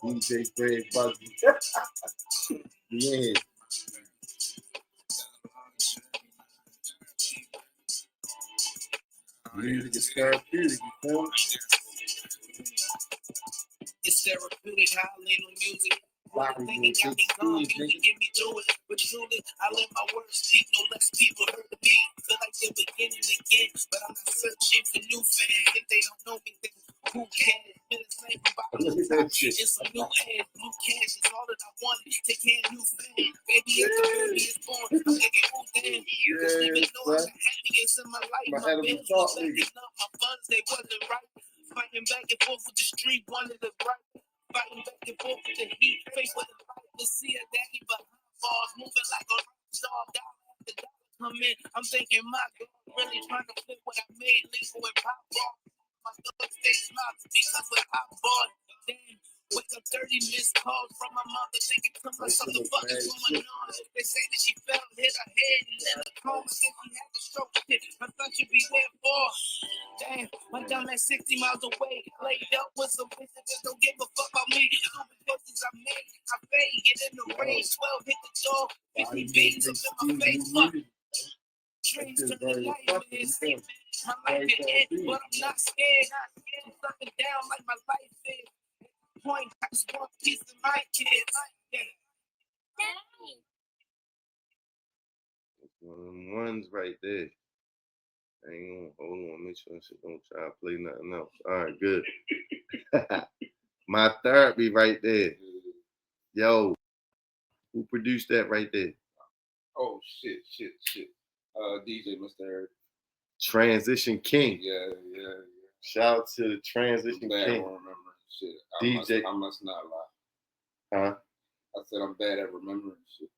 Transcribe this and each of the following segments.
DJ Fred Bugsy. Yeah. Music is therapeutic, you feel me? It's therapeutic how I lean on music. Thinking got me gone, music get me through it. But truly, I let my words speak, no less people heard of me. Feel like they're beginning again, but I'm not searching for new fans. If they don't know me, then who cares? Been the same about it's some new ads, new cash is all that I wanted. Take care of new fans. Baby, if the baby is born, I'm thinking, who damn? Cause even though I'm the happiest in my life, my bills was backing up, my funds, they wasn't right. Fighting back and forth with the street, wanted to right. Fighting back and forth with the heat, face with the light to see a daddy behind bars, moving like a rock star, dollar after dollar come in. I'm thinking, my God, really trying to flip what I made, legal and pop ball. My thug stay smiling because what I bought. Damn, wake up 30 missed calls from my mother, thinking to myself, the fuck is going on? They say that she fell, hit her head, and in a coma, since she had the stroke. Her son should be where for. Damn, my dumb at 60 miles away, laid up with some bitches that don't give a fuck about me. Stupid choices I made, I fade, get in the rain, 12 hit the door, 50 beans up in my face. Fuck. Dreams turn to nightmares. My life can end, but I'm not scared. I'm sucking down like my life is. Point, I just want a piece of my kids. That's one of them ones right there. I ain't gonna hold on, make sure shit don't try to play nothing else. All right, good. My therapy right there. Yo, who produced that right there? Oh shit. DJ Mr. Transition King. Yeah. Shout out to the Transition King. I don't remember shit. DJ. I must not lie. Huh? I said I'm bad at remembering shit.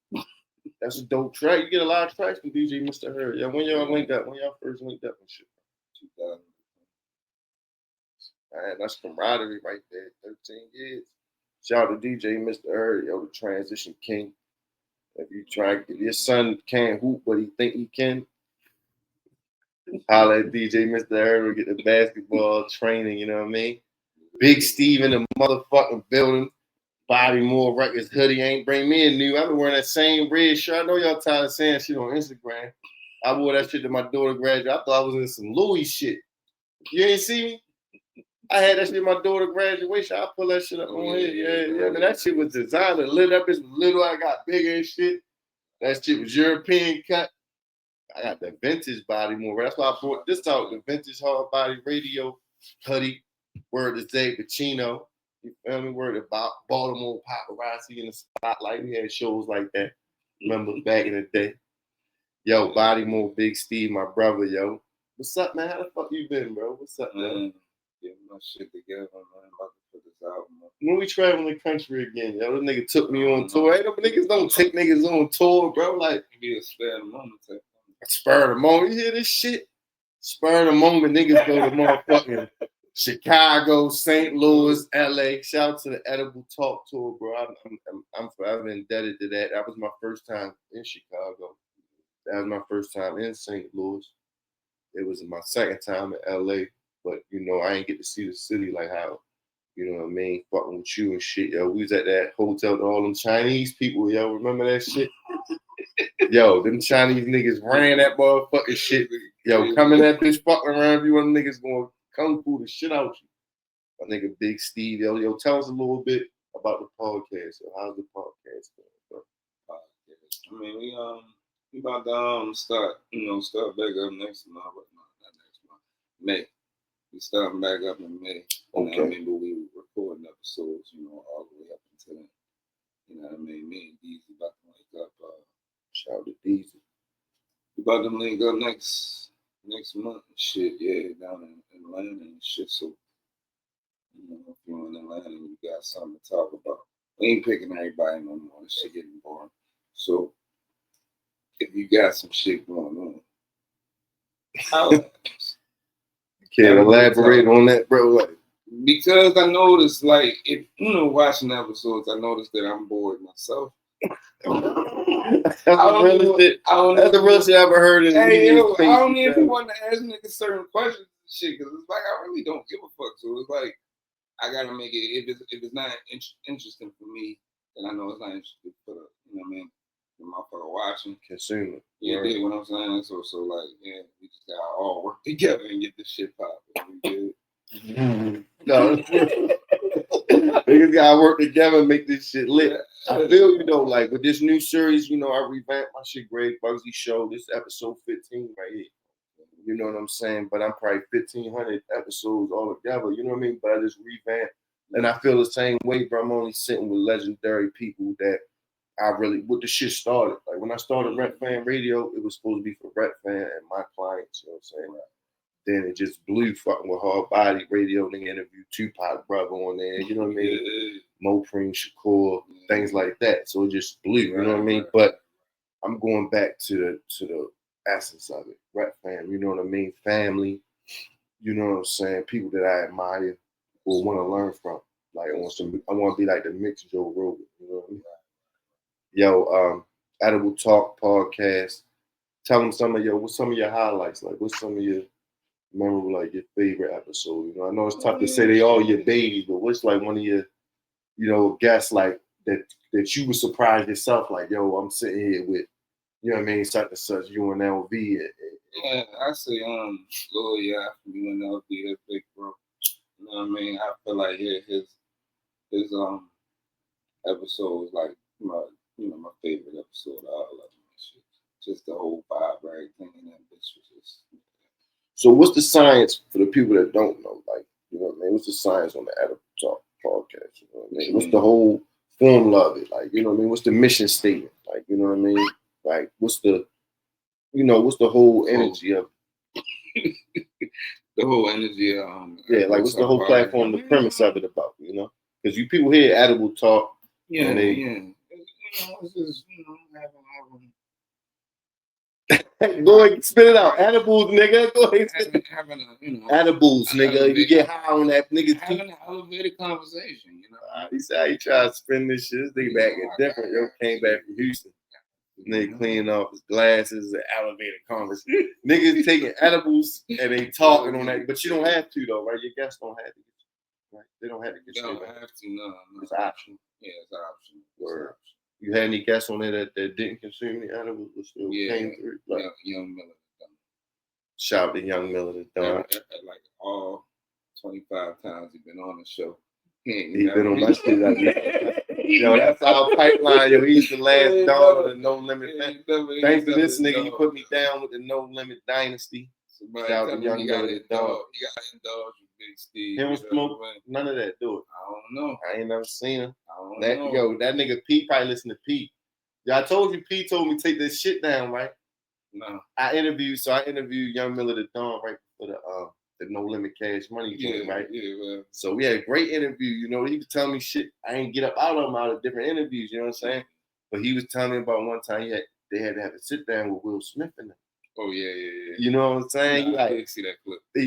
That's a dope track. You get a lot of tracks from DJ Mr. Hurd. Yeah, when y'all linked up? When y'all first linked up and shit? 2000. Man, that's camaraderie right there. 13 years. Shout out to DJ Mr. Hurd, yo, the Transition King. If your son can't hoop, but he think he can, holla at DJ Mr. Hurd and get the basketball training, you know what I mean? Big Steve in the motherfucking building. Bodymore Records hoodie ain't bring me a new. I've been wearing that same red shirt. I know y'all tired of saying shit on Instagram. I wore that shit to my daughter graduated. I thought I was in some Louis shit. You ain't see me? I had that shit at my daughter graduation. I pull that shit up on here. Yeah. Man, that shit was designer. Lit up as little. I got bigger and shit. That shit was European cut. I got the vintage Bodymore. That's why I brought this out. The vintage hard body radio hoodie. Word to Zay Pacino. You feel me? Word about Baltimore paparazzi in the spotlight. We had shows like that. Remember back in the day. Yo, Bodymore, Big Steve, my brother, yo. What's up, man? How the fuck you been, bro? What's up, man? Getting my shit together, man. About to put this album up. When we traveling the country again, yo, this nigga took me on tour. Hey, them niggas don't take niggas on tour, bro. Like, be a spare the moment. Spur of the moment. You hear this shit? Spur of the moment, niggas go to motherfucking Chicago, St. Louis, LA. Shout out to the Edible Talk tour, bro. I'm forever indebted to that. That was my first time in Chicago. That was my first time in St. Louis. It was my second time in LA. But, you know, I ain't get to see the city like how, you know what I mean, fucking with you and shit, yo. We was at that hotel with all them Chinese people, yo. Remember that shit? Yo, them Chinese niggas ran that motherfucking shit. Yo, coming at this fucking around, you one of them niggas gonna kung fu the shit out you. My nigga Big Steve, yo, tell us a little bit about the podcast. So how's the podcast going, bro? I mean, we about to start back up next month, but not next month. May. We starting back up in May. Okay. I mean, but we were recording episodes, all the way up until then. You know what I mean? Me and Deezy about to link up. Shout out to Deezy. We about to link up next month and shit, yeah, down in Atlanta and shit. So, if you're in Atlanta and you got something to talk about, we ain't picking everybody no more. This shit getting boring. So, if you got some shit going on, can't elaborate on that, bro. Like, because I noticed, like, if watching episodes, I noticed that I'm bored myself. That's the realest shit I ever heard. Hey, yo, I don't even want to ask niggas certain questions and shit, because it's like I really don't give a fuck. So it's like, I gotta make it. If it's not interesting for me, then I know it's not interesting for the, you know what I mean, the motherfucker watching. Consumer. You dig what I'm saying? So like, yeah, we just gotta all work together and get this shit popping. We good. No, niggas gotta work together and make this shit lit. I feel you though, like with this new series, you know, I revamped my shit. Greg Bugsy show. This episode 15 right here. You know what I'm saying? But I'm probably 1,500 episodes all together. You know what I mean? But I just revamped, and I feel the same way. But I'm only sitting with legendary people that I really, what the shit started. Like when I started Rap Fan Radio, it was supposed to be for Rap Fan and my clients. You know what I'm saying? Right. Then it just blew fucking with Hard Body Radio. They interviewed Tupac brother on there. You know what I mean? Yeah. Mopreme, Shakur, things like that. So it just blew. You know what I mean? Right. But I'm going back to the essence of it. Rap Fam, you know what I mean? Family. You know what I'm saying? People that I admire or want to learn from. Like I want to be like the mixed Joe Rogan. You know what I mean? Yo, Edible Talk podcast. Tell them what's some of your highlights? Like, what's some of your memorable, like your favorite episode? You know, I know it's tough to say they all your babies, but what's like one of your, you know, guests like that you were surprised yourself? Like, yo, I'm sitting here with, you know what I mean, such and such, UNLV. Yeah, I say, Lil yeah, UNLV, that big bro. You know what I mean? I feel like his episodes like my favorite episode of all of them. Just the whole vibe, everything in that bitch was just. So what's the science for the people that don't know? Like, you know what I mean? What's the science on the Edible Talk podcast? You know what I mean? What's the whole formula of it? Like, you know what I mean? What's the mission statement? Like, you know what I mean? Like, what's the whole energy of it? The whole energy of yeah, like what's the whole platform, the premise of it about, you know? Because you people hear Edible Talk. Yeah, and yeah. It's just, having go ahead, spit it out. Edibles, nigga. Go ahead. Having edibles, nigga. You get high on that, nigga. Having an elevated conversation, you know. He said he tried to spin this shit. This nigga back at different. Yo, came back from Houston. Nigga cleaning off his glasses and elevated conversation. Niggas taking edibles and they talking on that, but you don't have to though, right? Your guests don't have to. Right? They don't have to get. They don't have to. No. It's optional. Yeah, it's optional. Word. You had any guests on there that didn't consume any edibles but still came through? Like, Young Miller. Shout out to Young Miller the Don. Like all 25 times he's been on the show. He's been on my shit. Yo, that's our pipeline. Yo, he's the last dog of the No Limit. Thanks to this nigga, he put me down with the No Limit Dynasty. Shout out to Young Miller the Dog. You got to indulge with Big Steve. Him smoke, none of that. Do it. I don't know. I ain't never seen him. I don't know. Yo, that nigga P probably listen to P. Yeah, I told you P told me to take this shit down, right? No. I interviewed Young Miller the Dawn right for the No Limit Cash Money joint, right? Yeah, man. So we had a great interview. You know, he was telling me shit I ain't get up out of him out of different interviews. You know what I'm saying? But he was telling me about one time they had to have a sit down with Will Smith in them. Oh yeah. You know what I'm saying? Nah, I didn't see that clip. But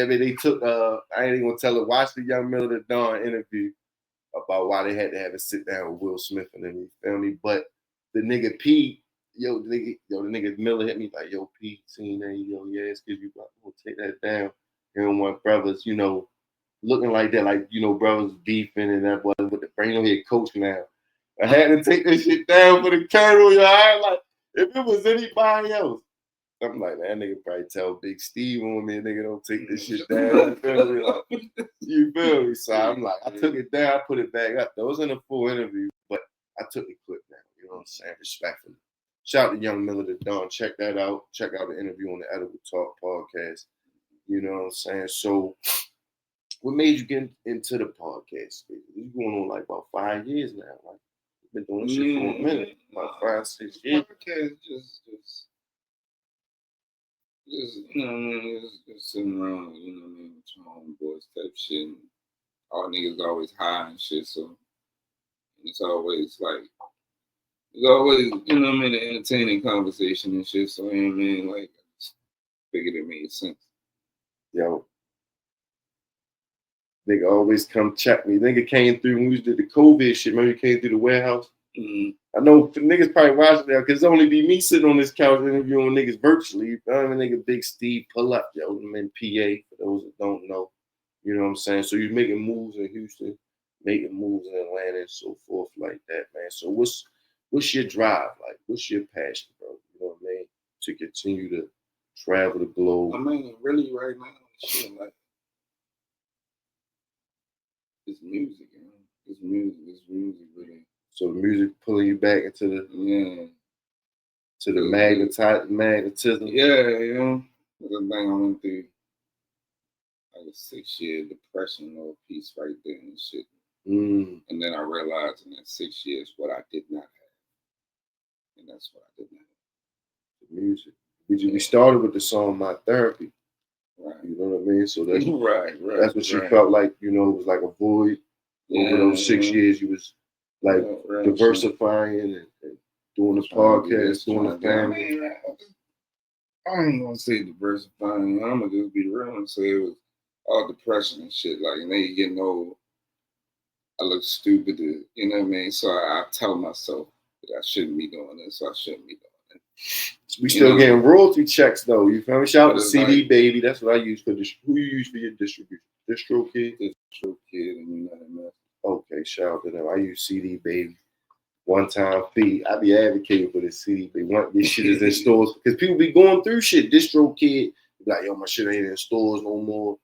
they took. I ain't even gonna tell it. Watch the Young Miller the Dawn interview about why they had to have a sit down with Will Smith and them. You feel me? But the nigga P. The nigga Miller hit me like, yo, P, seen that, yeah, excuse me, but we'll take that down. You don't want brothers, you know, looking like that, like, you know, brothers beefing and that wasn't with the brain on head coach now. I had to take this shit down for the Colonel, yo. I like, if it was anybody else, I'm like, man, that nigga probably tell Big Steve on me, nigga, don't take this shit down. You feel me? Like, you feel me? So I'm like, I took it down, I put it back up. That wasn't a full interview, but I took the clip down, you know what I'm saying, respectfully. Shout out to Young Miller the Dawn. Check that out. Check out the interview on the Edible Talk podcast. You know what I'm saying? So, what made you get into the podcast? You're going on like about 5 years now. Like, you've been doing this shit for a minute. About 5, 6 years. Podcast just you know what I mean? Just sitting around, you know what I mean, with your homeboys type shit. And all niggas always high and shit, so it's always like, it's always, you know what I mean, an entertaining conversation and shit. So, you know what I mean, like, I just figured it made sense. Yo. Nigga always come check me. Nigga came through when we did the COVID shit. Remember he came through the warehouse? Mm-hmm. I know niggas probably watching that because only be me sitting on this couch interviewing niggas virtually. I'm a nigga Big Steve pull up, yo. I'm in PA, for those that don't know. You know what I'm saying? So you're making moves in Houston, making moves in Atlanta, and so forth like that, man. So what's your drive like? What's your passion, bro? You know what I mean? To continue to travel the globe. I mean, really, right now, shit, like, it's music, you know? It's music, really. So the music pulling you back into the magnetism. Yeah, you know. The thing I went through, like a 6-year depression or peace right there and shit. And then I realized in that 6 years what I did not have. And that's what I did not have. The music. We started with the song My Therapy. Right. You know what I mean? So that's right. That's what you felt like, you know, it was like a void. Over those 6 years you was like diversifying and doing the podcast, doing the family. I ain't gonna say diversifying, I'm gonna just be real and say it was all depression and shit. Like, and then you getting old, I look stupid, you know what I mean? So I tell myself that I shouldn't be doing this, so I shouldn't be doing it. We still getting royalty checks though. You feel me? Shout out to CD like, Baby. That's what I use for this. Who you use for your distribution? DistroKid? DistroKid and United Methods. Okay, shout out to them. I use CD Baby. One time fee. I be advocating for this CD Baby. This shit is in stores because people be going through shit. DistroKid, like, yo, my shit ain't in stores no more.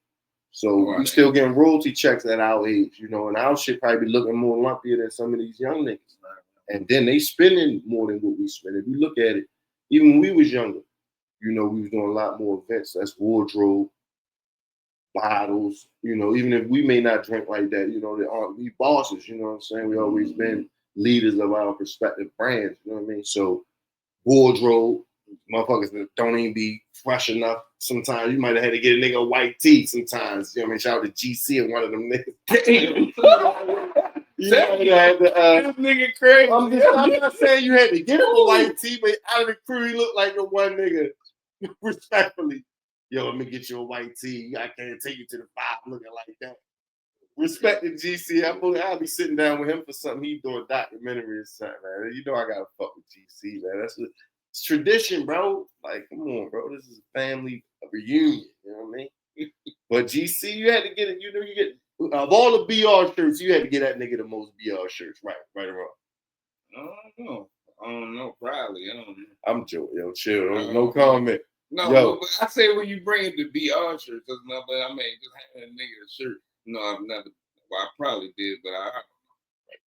So we still getting royalty checks at our age, you know, and our shit probably be looking more lumpier than some of these young niggas. And then they spending more than what we spend. If you look at it, even when we was younger, you know, we was doing a lot more events. That's wardrobe, bottles, you know, even if we may not drink like that, you know, we bosses, you know what I'm saying? We always been leaders of our respective brands, you know what I mean? So wardrobe, motherfuckers that don't even be fresh enough. Sometimes you might have had to get a nigga a white tee sometimes. You know what I mean? Shout out to GC and one of them niggas. This nigga crazy. I'm not saying you had to get him a white tee, but out of the crew, he looked like the one nigga. Respectfully, yo, let me get you a white tee. I can't take you to the 5 looking like that. Respecting GC, I'll be sitting down with him for something. He doing a documentary or something, man. You know I gotta fuck with GC, man. It's tradition, bro. Like, come on, bro. This is a family reunion. You know what I mean? But GC, you had to get it. You know, you get of all the BR shirts, you had to get that nigga the most BR shirts, right or wrong. I don't know. Probably. I don't know. I'm joking. Yo, chill. No comment. No, yo. But I say when you bring it to BR shirts, that's not. But I mean, just having a nigga a shirt. No, I've never. Well, I probably did, but I.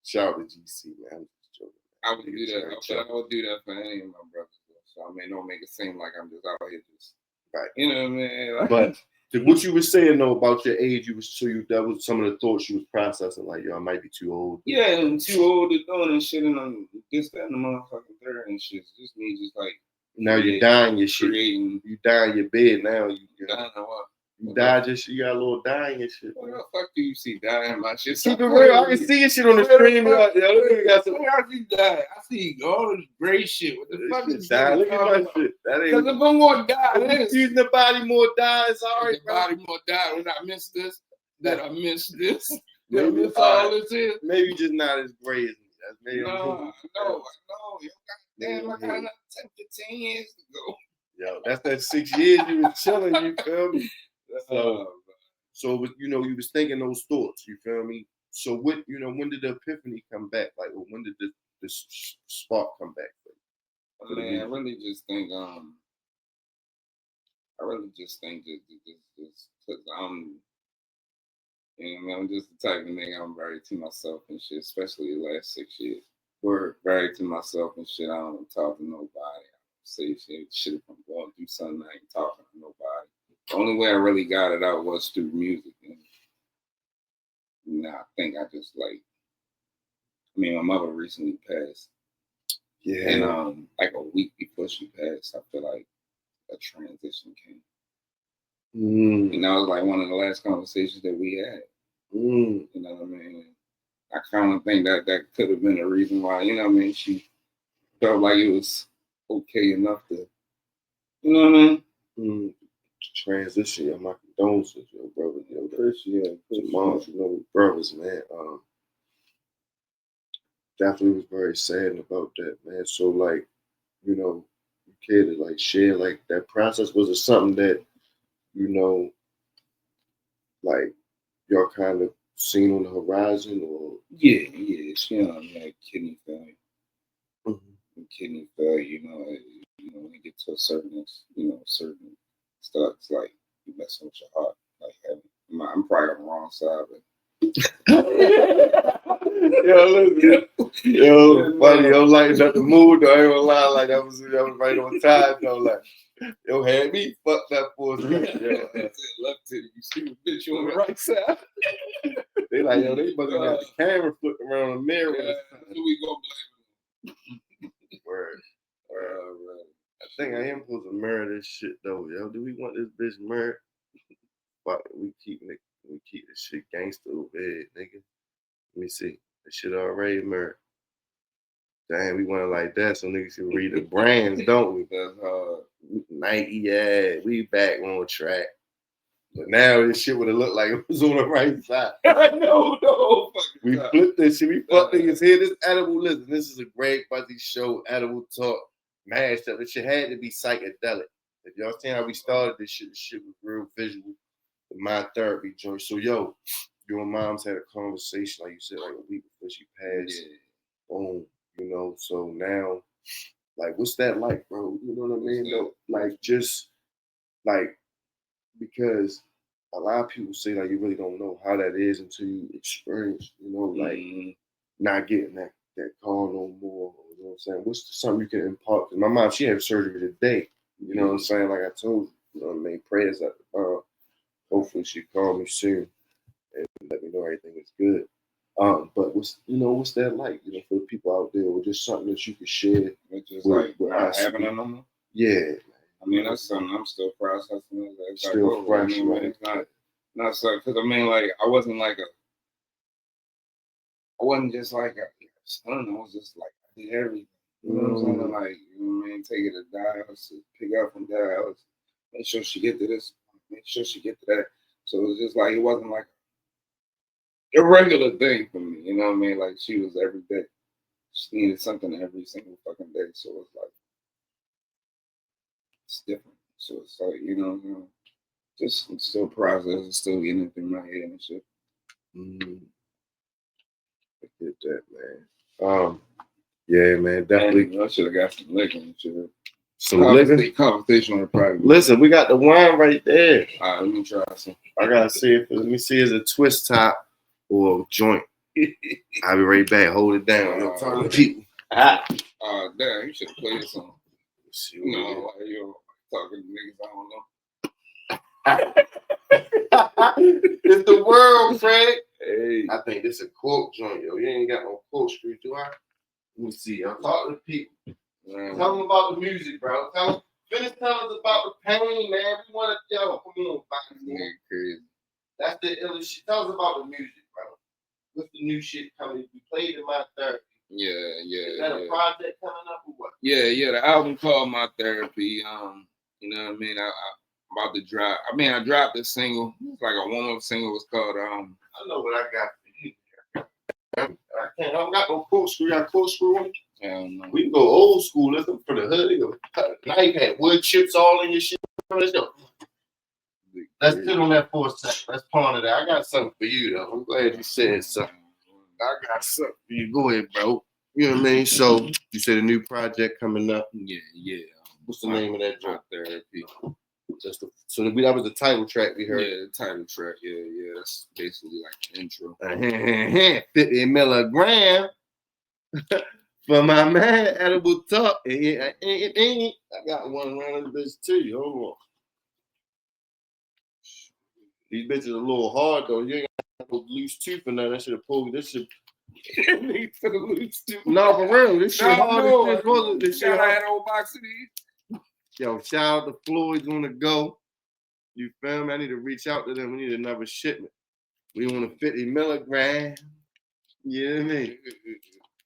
Shout out to GC, man. I'm just joking. I would do that. But I would do that for any of my brothers. So I mean, don't make it seem like I'm just out here just. Right. You know what I mean? Like, but. What you were saying though about your age, that was some of the thoughts you was processing, like, yo, I might be too old. Yeah, I'm too old to doing and shit, and I'm this, that, and the motherfucking third and shit. Just me, just like now you're dying your shit. You dying your bed now. You dying what? You died your shit. You got a little dying and shit. What the fuck do you see dying my shit? Keep it real. I can see your shit on the screen. I see dying. I see all this gray shit. What the fuck is that? Look at my shit. Because if I'm gonna die, using the Bodymore die, it's all right. The Bodymore die. When I miss this, that I miss this. That I miss all this is. Maybe just not as gray as me. That's maybe no. Damn, I got another 10, 15 years to go. Yo, that's that 6 years you was chilling. You feel me? So you know, you was thinking those thoughts. You feel me? So what? You know, when did the epiphany come back? Like, when did the spark come back? I mean, I really just think that because I'm, you know, I'm just the type of nigga. I'm very to myself and shit, especially the last 6 years. We're very to myself and shit. I don't talk to nobody. I don't say shit if I'm going through something. I ain't talking to nobody. The only way I really got it out was through music. And I think I just like, I mean, my mother recently passed. Yeah. And like a week before she passed, I feel like a transition came. And that was like one of the last conversations that we had. You know what I mean? I kind of think that could have been a reason why, you know what I mean? She felt like it was okay enough to, you know what I mean? Transition, yo, my condolences, yo, brother, yo, appreciate moms, you know, brothers, man. Definitely was very sad about that, man. So, like, you know, you care to like share like that process? Was it something that, you know, like y'all kind of seen on the horizon, or Yeah, she had kidney failure. Kidney failure, when you get to a certain, certain stuff, it's like you messing with your heart. Like I'm probably on the wrong side, but yo, buddy, yo, lighting up the mood though. I ain't gonna lie, like that was right on time though. Like, yo, had me fucked up for a second. Yo, left titty, you stupid bitch, you on the right side. They like, yo, they must have got the camera flipping around the mirror. Yeah, who we gonna blame? Word. I think I am supposed to mirror this shit though, yo. Do we want this bitch mirrored? But we keep this shit gangster over here, nigga. Let me see. This shit already mirrored. Damn, we want it like that so niggas can read the brands, don't we? That's hard. Nike, yeah, we back on track. But now this shit would have looked like it was on the right side. I know, no. We flipped this shit. We fucked niggas here. This edible, listen, this is a great fuzzy show, edible talk, mashed up. This shit had to be psychedelic. If y'all seen how we started this shit was real visual. The My Therapy joint. So, yo, your mom's had a conversation, like you said, like a week before she passed. Yeah. Boom. So now, like, what's that like, bro? You know what I mean? Though? Like, just, like, because a lot of people say, like, you really don't know how that is until you experience, like, not getting that call no more. You know what I'm saying? What's something you can impart? Because my mom, she had surgery today. You know what I'm saying? Like I told you, I made prayers at the time. Hopefully she call me soon and let me know everything is good. But what's that like? For the people out there, or just something that you can share. It's just with not having it no more. Yeah. I mean, that's something I'm still processing. Still fresh, it's not so, because like I wasn't just like a son. I was just like I did everything. You know what I'm saying? Like, take it to dialysis, pick up from dialysis, make sure she get to this, make sure she get to that. So it was just like it wasn't like a regular thing for me. You know what I mean? Like she was every day. She needed something every single fucking day. So it's like it's different. So it's like just I'm still processing, still getting it through my head and shit. I get that, man. Yeah, man, definitely. I should have got some liquor and shit. Some liquor? Conversation on the private. Listen, we got the wine right there. All right, let me try some. I gotta see if let me see, is a twist top or a joint. I'll be right back. Hold it down. People. Damn, you should have played some. Like you're talking to niggas I don't know. It's the world, Fred. Hey. I think this is a quote joint, yo. You ain't got no quote street, do I? Let me see. I'm talking to people. Tell them about the music, bro. Finish telling us about the pain, man. We want to come on, crazy. That's the illest shit. Tell us about the music, bro. What's the new shit coming? You played in My Therapy. Yeah. Is that a project coming up or what? Yeah. The album called My Therapy. You know what I mean? I about to drop. I mean, I dropped a single. It's like a warm-up single. Was called I know what I got for you. I don't got no corkscrew. You got corkscrew on? No. We can go old school. Let's go for the hood. Now you had wood chips all in your shit. Let's go. Let's sit on that for a second. Let's ponder that. I got something for you, though. I'm glad you said something. I got something for you. Go ahead, bro. You know what I mean? So, you said a new project coming up. Yeah. What's the name of that joint? Therapy. So that was the title track we heard. Yeah, the title track. Yeah. That's basically like the intro. 50 milligram for my man, edible talk. I got one around this bitch too. Hold on. These bitches are a little hard though. You ain't got no loose tooth or nothing. I should have pulled this shit. No, for real. This shit hard. This shit hard. Old Bugsy. Yo, shout out to Floyd's on the go. You feel me? I need to reach out to them. We need another shipment. We want a 50 milligram. You know what I mean?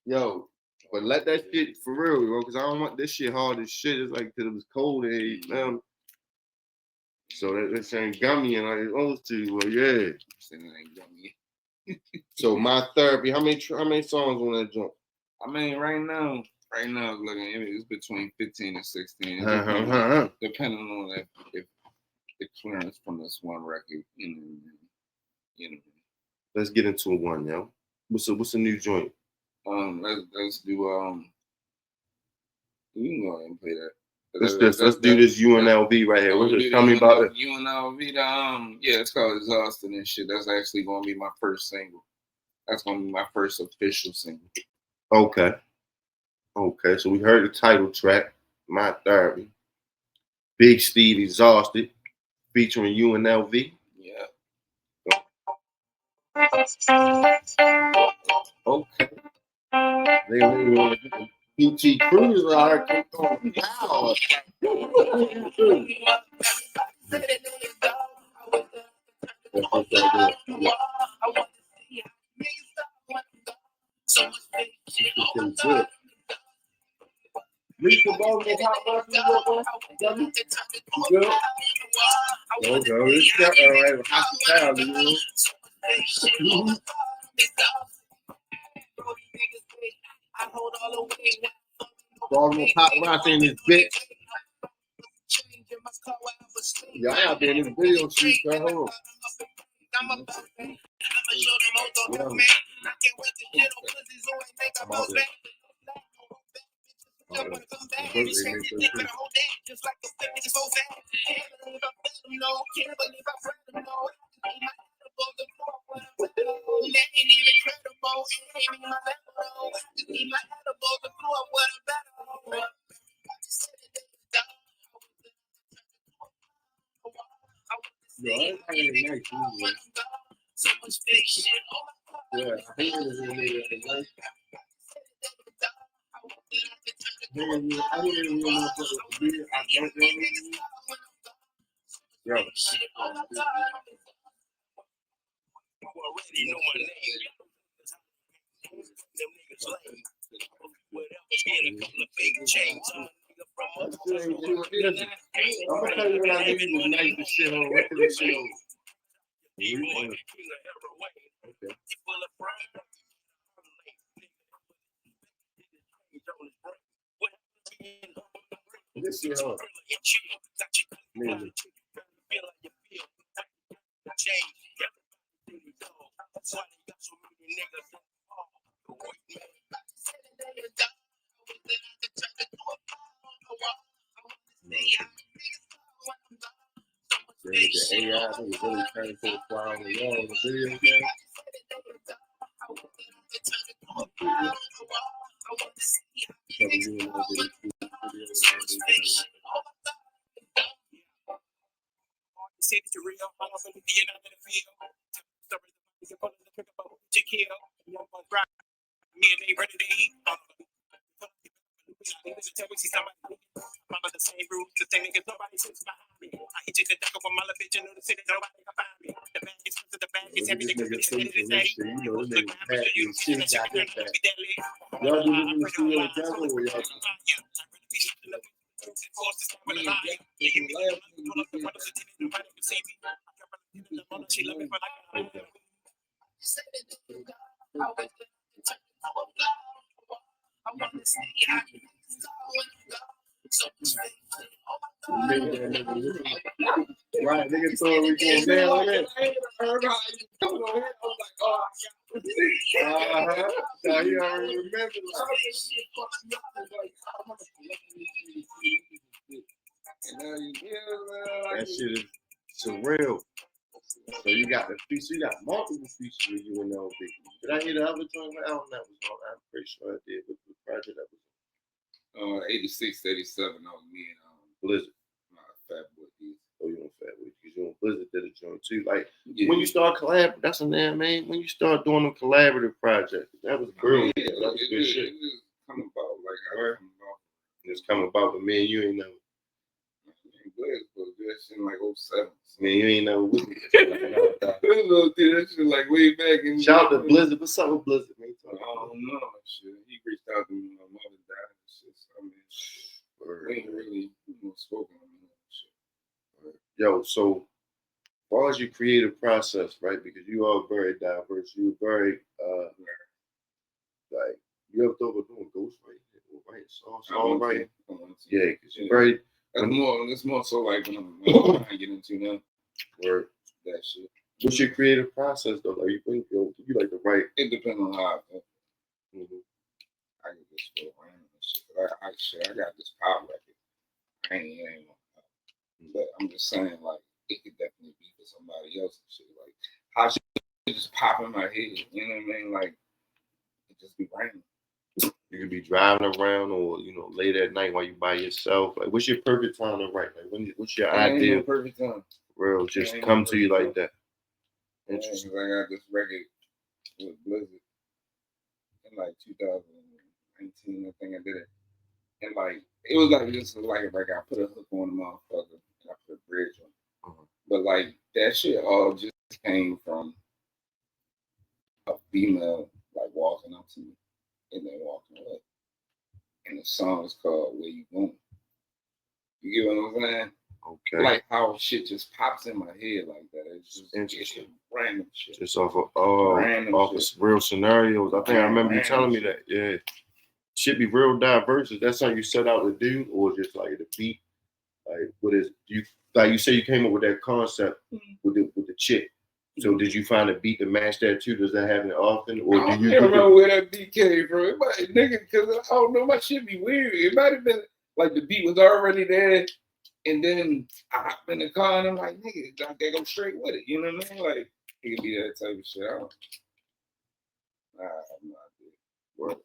Yo, but let that shit for real, bro, because I don't want this shit hard as shit. It's like, because it was cold and so that ain't gummy and like it's supposed to. Well, yeah. So My Therapy, how many songs on that joint? I mean, right now, looking, it's between 15 and 16. Depending on if the clearance from this one record, Let's get into one, yo. What's a new joint? Let's do you can go ahead and play that. Let's do this UNLV right here. Tell me about it. UNLV, it's called Exhausted and shit. That's actually gonna be my first single. That's gonna be my first official single. Okay. So we heard the title track, My Therapy. Big Steve Exhausted, featuring UNLV. Yeah. Okay. They want to PT Cruise out here. Wow. Reach the ball and hot water. Go, it's got all right. Hospitality. Baltimore hot water in this bitch. Y'all out there in this video shoot, hold on. I'm gonna tell you what I need to nice this shit on. What this shit on? Okay. This shit on. The AI is really trying to fly on the wall in the video game. Y'all do this in the studio together or y'all? Right, nigga told me going down on it. So he already remember that shit is surreal. So you got the feature, you got multiple features with you and all big. Did I hear the other joint? I don't know. I'm pretty sure I did with the project that was 86, 87, that was me and Blizzard. Fat Boy D. Oh, you on Fat Boy? Because you on Blizzard did a joint too. Like when you start collaborating, that's a name, man. When you start doing a collaborative project, that was brilliant. That was good shit. It just come about like how it come about. It's come about, but man, you ain't know. That shit like 07. Man, you ain't know. That shit like way back in. Shout out to Blizzard. What's up with Blizzard, man? I don't know. Shit. He reached out to me when my mother died and shit. So, I mean, we ain't really spoken on that shit. Yo, so as far as your creative process, right? Because you are very diverse. You're very like you ever thought about doing ghostwriting or writing songwriting? Yeah, because you're very. It's more so like when I'm trying to get into now. Word. That shit. What's your creative process though? Like you think you like to write? It depends on how I think. Mm-hmm. I can just go around and shit. But I got this pop record. I ain't but I'm just saying, like, it could definitely be for somebody else and shit. Like, how shit just pop in my head, you know what I mean? Like, it just be random. You could be driving around or, late at night while you by yourself. Like, what's your perfect time to write? Like, what's your idea? No perfect time. Real, just come to you like that. Interesting. I got this record with Blizzard in like 2019, I think I did it. And like, it was like just like a record. I put a hook on the motherfucker and I put a bridge on. But like, that shit all just came from a female like walking up to me and then walking away. And the song is called Where You Going. You get what I'm saying? Okay. Like how shit just pops in my head like that. It's just interesting. Random shit. Just off of real scenarios. I think I remember you telling me that. Yeah. Should be real diverse. Is that something you set out to do, or just like the beat? Like, what is you? Like you say, you came up with that concept with the chick. So did you find a beat to match that too? Does that happen often, or do you? I don't remember where that beat came from. It might, nigga, because I don't know, my shit be weird. It might have been like the beat was already there, and then I hop in the car and I'm like, nigga, they go straight with it. You know what I mean? Like, it could be that type of shit. I'm not good.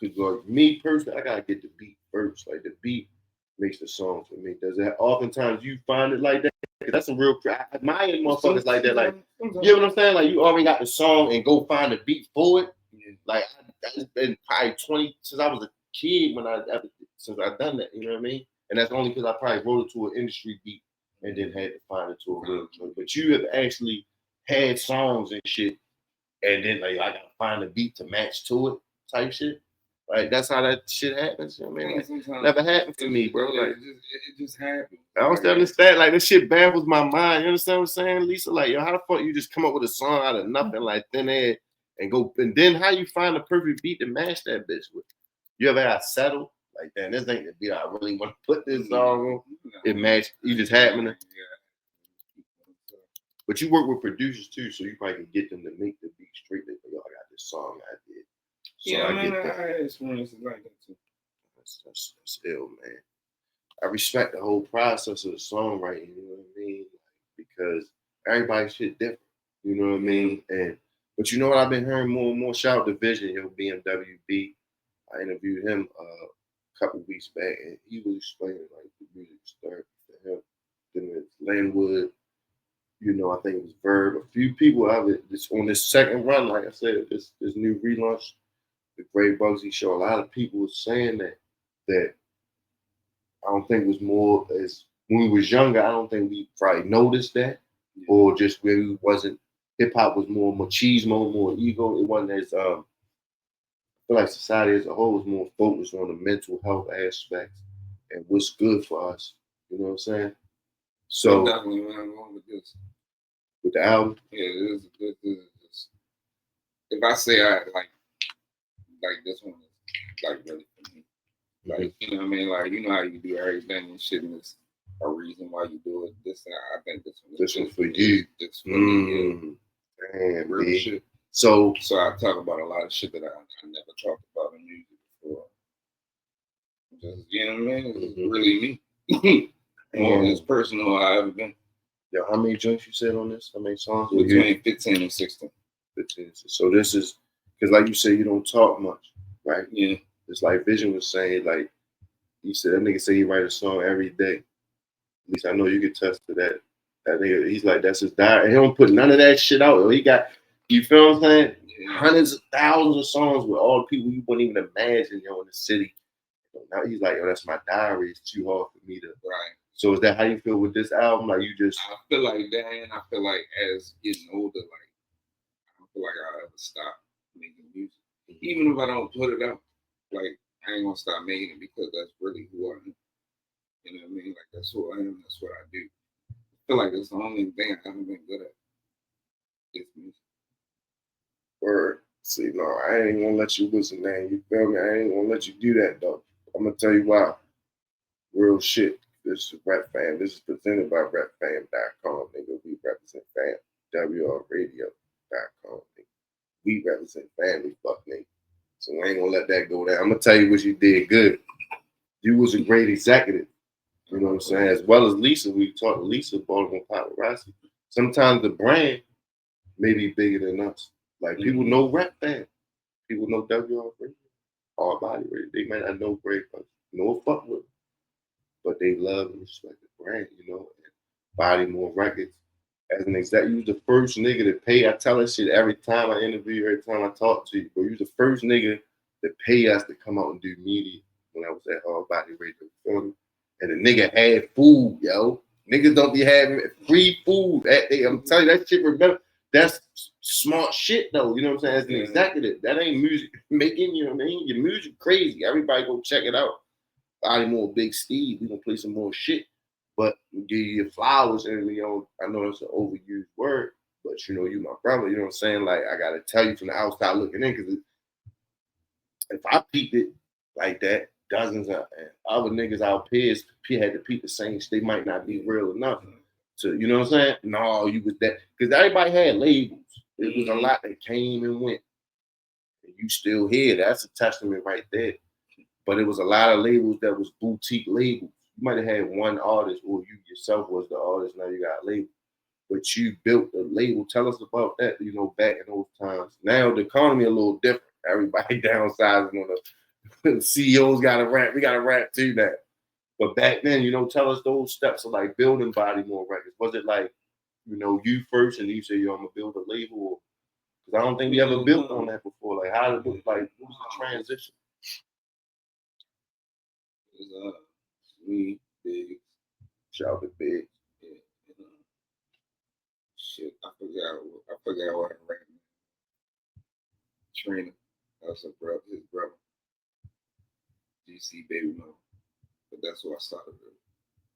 Because like me personally, I gotta get the beat first. Like the beat makes the song for me. Does it? Oftentimes you find it like that. Cause that's a real. I admire motherfuckers like that. Like, you know what I'm saying? Like you already got the song and go find the beat for it. Yeah. Like it's been probably 20 since I was a kid since I've done that. You know what I mean? And that's only because I probably wrote it to an industry beat and then had to find it to a real joint. But you have actually had songs and shit, and then like I gotta find a beat to match to it type shit. Like that's how that shit happens. You know what I mean? Like, never happened to me, bro. Like it just happened. I don't understand. Like this shit baffles my mind. You understand what I'm saying, Lisa? Like, yo, how the fuck you just come up with a song out of nothing like thin air and go, and then how you find the perfect beat to match that bitch with? You ever got settled? Like, damn, this ain't the beat I really want to put this song on. It matched. You just happening. But you work with producers too, so you probably can get them to make the beat straight. Like, yo, I got this song I did. So yeah, I had experiences like that too. That's ill, man. I respect the whole process of the songwriting, you know what I mean? Because everybody's shit different, you know what I mean? But you know what I've been hearing more and more? Shout out to Vision, BMWB. I interviewed him a couple weeks back, and he was explaining like the music started for him. Then it's Landwood, I think it was Verb. A few people have it on this second run, like I said, this new relaunch, the Great Bugsy show. A lot of people were saying that I don't think it was more as when we was younger. I don't think we probably noticed that, or just when we wasn't. Hip hop was more machismo, more ego. It wasn't as I feel like society as a whole was more focused on the mental health aspects and what's good for us. You know what I'm saying? So definitely went along with this. With the album, yeah, this is. If I say I like this one is like really for me. Like, you know what I mean? Like, you know how you do everything and shit, and there's a reason why you do it. I think this one for you. This for me, yeah. Damn, real shit. So I talk about a lot of shit that I never talked about in music before. Just, you know what I mean? It's really me. More as personal as I ever been. Yo, how many joints you said on this? How many songs? Between 15 and 16. 15. So this is, because like you said, you don't talk much, right? Yeah. It's like Vision was saying, like, he said, that nigga say he write a song every day. At least I know you can test to that. That nigga, he's like, that's his diary. He don't put none of that shit out. He got, you feel what I'm saying? Yeah. Hundreds of thousands of songs with all the people you wouldn't even imagine, in the city. Now he's like, yo, that's my diary. It's too hard for me to. Right. So is that how you feel with this album? Like you just. I feel like that, and I feel like as getting older, like I don't feel like I'll ever stop making music, even if I don't put it out. Like I ain't gonna stop making it because that's really who I am. You know what I mean? Like that's who I am. That's what I do. I feel like that's the only thing I haven't been good at. It's music. Word. See, no, I ain't gonna let you listen, man. You feel me? I ain't gonna let you do that, though. I'm gonna tell you why. Real shit. This is Rap Fam. This is presented by RapFam.com. Nigga, we represent fam. WRradio.com. We represent family, fuck nigga. So I ain't gonna let that go down. I'm gonna tell you what you did good. You was a great executive. You know what I'm saying? As well as Lisa, we talked to Lisa, Baltimore Paparazzi. Sometimes the brand may be bigger than us. Like people know rap fans. People know WR Radio, Hard Body Radio. They might not know Great Punch, no fuck with them, but they love and respect the brand, you know. And Bodymore Records. As an exec, you was the first nigga to pay. I tell that shit every time I interview, every time I talk to you. But you was the first nigga to pay us to come out and do media when I was at Hard Body Radio. And the nigga had food, yo. Niggas don't be having free food. I'm telling you, that shit, remember, that's smart shit, though. You know what I'm saying? As an executive, that ain't music making, you know what I mean? Your music crazy. Everybody go check it out. Bodymore, Big Steve, we gonna play some more shit. But give you your flowers, and you know, I know it's an overused word, but you know, you my brother, you know what I'm saying? Like, I gotta tell you from the outside looking in, because if I peeped it like that, dozens of other niggas, our peers, had to peep the same. They might not be real enough to, you know what I'm saying? No, you was that, because everybody had labels. It was a lot that came and went. And you still here. That's a testament right there. But it was a lot of labels that was boutique labels. You might have had one artist, or you yourself was the artist. Now you got a label, but you built a label. Tell us about that. You know, back in those times. Now the economy a little different. Everybody downsizing on the CEOs got to rap. We got to rap too now. But back then, you know, tell us those steps of like building Bodymore Records. Was it like, you know, you first and you say, yo, I'm gonna build a label? Because I don't think we ever built on that before. Like, how did it, like, what was the transition? It was me, Big. Shout out to Big. Yeah, shit, I forgot what I ran. Trina, that's his brother. GC Baby Mama. But that's what I started with.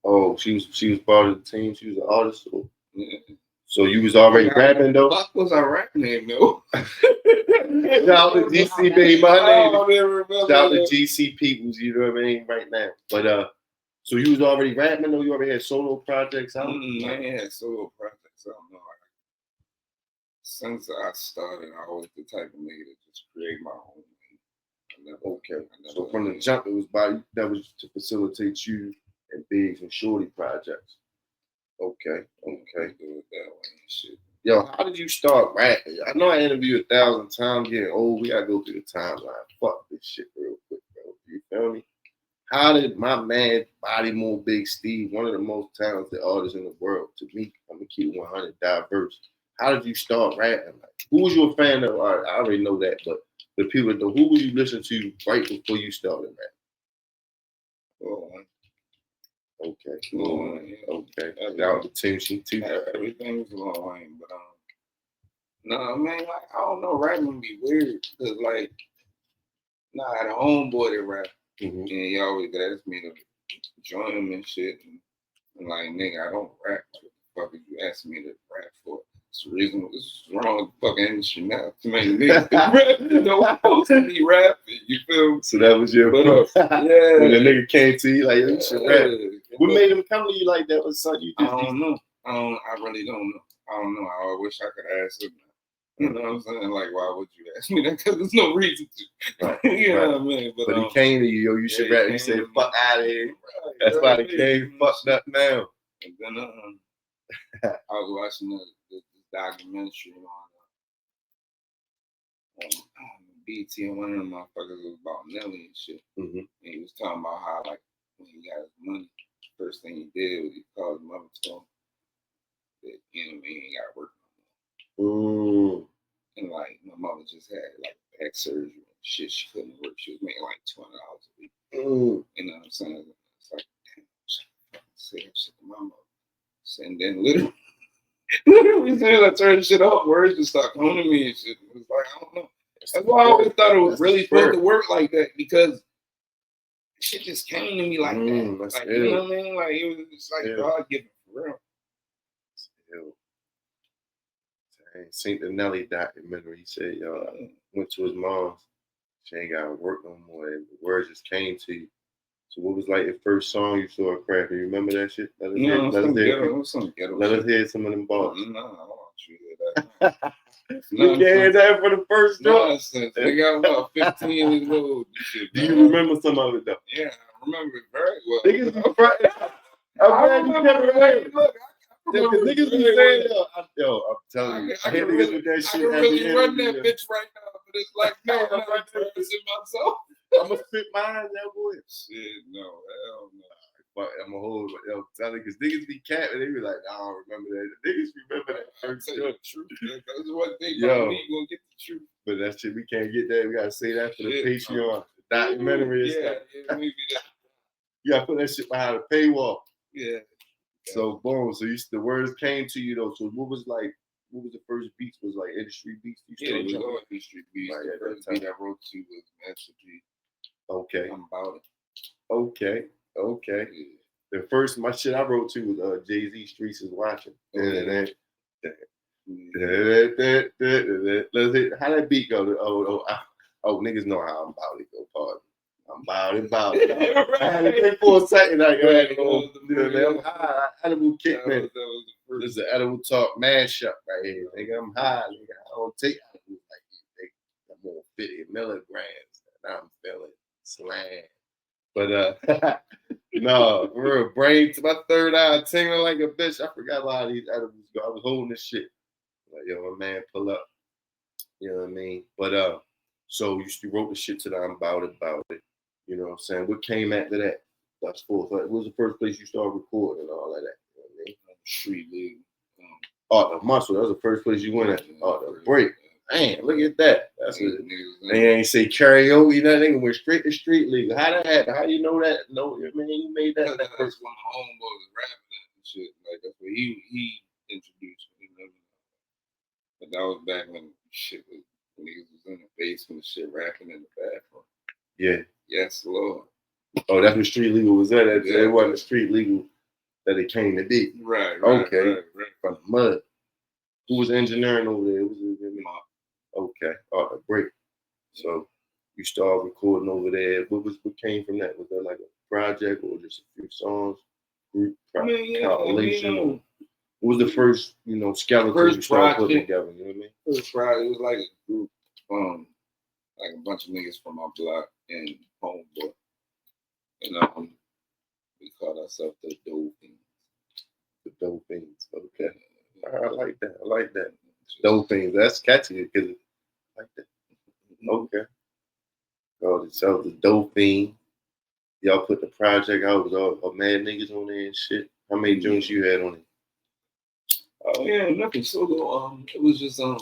Oh, she was part of the team. She was an artist. So, yeah. So you was already rapping though? Fuck was I rapping in though? Shout out to GC Baby, my name. Shout out to GC Peoples, you know what I mean, right now. But so you was already rapping though? You already had solo projects out? I had solo projects out. No, since I started, I was the type of nigga that just create my own thing. Okay. So from the jump, it was that was to facilitate you and Biggs and Shorty projects. Okay. Do it that way and shit. Yo, how did you start rapping? I know I interviewed 1,000 times, getting old. We gotta go through the timeline. Fuck this shit real quick, bro. You feel me? How did my man Bodymore Big Steve, one of the most talented artists in the world, to me, I'm gonna keep 100 diverse. How did you start rapping? Like, who was you a fan of? I already know that, but the people that know, who would you listen to right before you started rapping? Oh, okay. Lil Wayne, yeah. Okay. Shout out to Tunechi too. Everything was Lil Wayne, but no, man, like I don't know, rapping be weird because like, I had a homeboy that rap, and he always asked me to join him and shit, and like, nigga, I don't rap. What the fuck you asking me to rap for? It's the reason this is wrong with the fucking industry now. Too many niggas rapping, you know, supposed to be rapping. You feel me? So that was your yeah. When the nigga came to you like, you should rap. What made him come to you like that? Was something you just? I don't know. I really don't know. I don't know. I wish I could ask him. You know what I'm saying? Like, why would you ask me that? Because there's no reason to. Right, you know what I mean? But he came to you, yo, you should rap. He said, fuck out of here. Right, that's why he came fucked up now. And then I was watching the documentary on BT, and one of them motherfuckers was about Nelly and shit. And he was talking about how, like, when he got his money, first thing he did was he called his mother, told him that, you know, he ain't got to work no more. And like, my mother just had like back surgery and shit. She couldn't work. She was making like $200 a week. You know what I'm saying? It's like, damn, say that shit to my mother. And then literally, as soon as I turned shit off, words just start coming to me and shit. It was like, I don't know. That's why I always thought it was really supposed to work like that, because shit just came to me like that. Like, you know what I mean? Like, it was just like God given for real. I seen the Nelly documentary. He said, yo, I went to his mom's. She ain't got to work no more. And the words just came to you. So what was like the first song you saw her craft? You remember that shit? Let us hear some of them bars. No, I want you You can't hear that for the first drop. Nonsense. They got about 15 years old. Shit, do you remember some of it though? Yeah, I remember it very well. Niggas be fronting. I'm glad you kept it away. Look, because niggas be saying, I'm telling you, I hit niggas with that shit. I can really run that bitch right now, but it's like, no, I'm not embarrassing myself. I'm gonna spit mine, that boy. Shit, no, hell no. But I'm gonna hold it. Telling because niggas be capping, they be like, I don't remember that. Niggas remember that first the truth. That's one thing. Yo, me gonna get the truth. But that shit, we can't get that. We gotta say that for the Patreon documentary. Yeah, maybe that. You gotta put that shit behind a paywall. Yeah. So boom. So the words came to you though. So what was the first beats? Was like industry beats? It was all industry beats. Right, the first beat I wrote to was Master G. Okay. I'm about it. Okay. Yeah. The first my shit I wrote to was Jay-Z Streets is Watching. Let's hit how that beat go. Oh, niggas know how I'm about it go party. I'm about it. Right. I had to think for a second. Like, I'm high. Edible kick, man. This is an edible talk mashup right here. Nigga, I'm high. Nigga, I don't take edibles like you. I'm on 50 milligrams. And I'm feeling slang. But no, for real, brain to my third eye tingling like a bitch. I forgot a lot of these edibles go. I was holding this shit. Like, yo, my man, pull up. You know what I mean? But so you wrote the shit to the I'm about it. You know what I'm saying? What came after that? That's fourth. What was the first place you started recording and all of that? You know what I mean? Street League. The Muscle. That was the first place you went at. The Break. Man, look at that. That's it. They ain't say karaoke, nothing. Went straight to Street League. How that happen? How you know that? No, I mean, you made that. That's when my homeboy was rapping and shit. Like that's what he introduced me. But that was back when shit was niggas was in the basement, shit rapping in the bathroom. Yeah. Yes, Lord. Oh, that's what Street Legal was at. It wasn't Street Legal that it came to be. Right. Okay. From the mud. Who was engineering over there? It was Mom. Okay. The Break. So you started recording over there. What came from that? Was that like a project or just a few songs? Group compilation? What was the first, skeleton you started putting together? You know what I mean? First project, it was like a group, like a bunch of niggas from my block and homeboy. And we called ourselves the Dolphins. The Dolphins. Okay. I like that. Dolphins. That's catchy because I like that. Okay. Called itself the Dolphin. Y'all put the project out with all mad niggas on there and shit. How many joints you had on it? Oh yeah, nothing solo. It was just all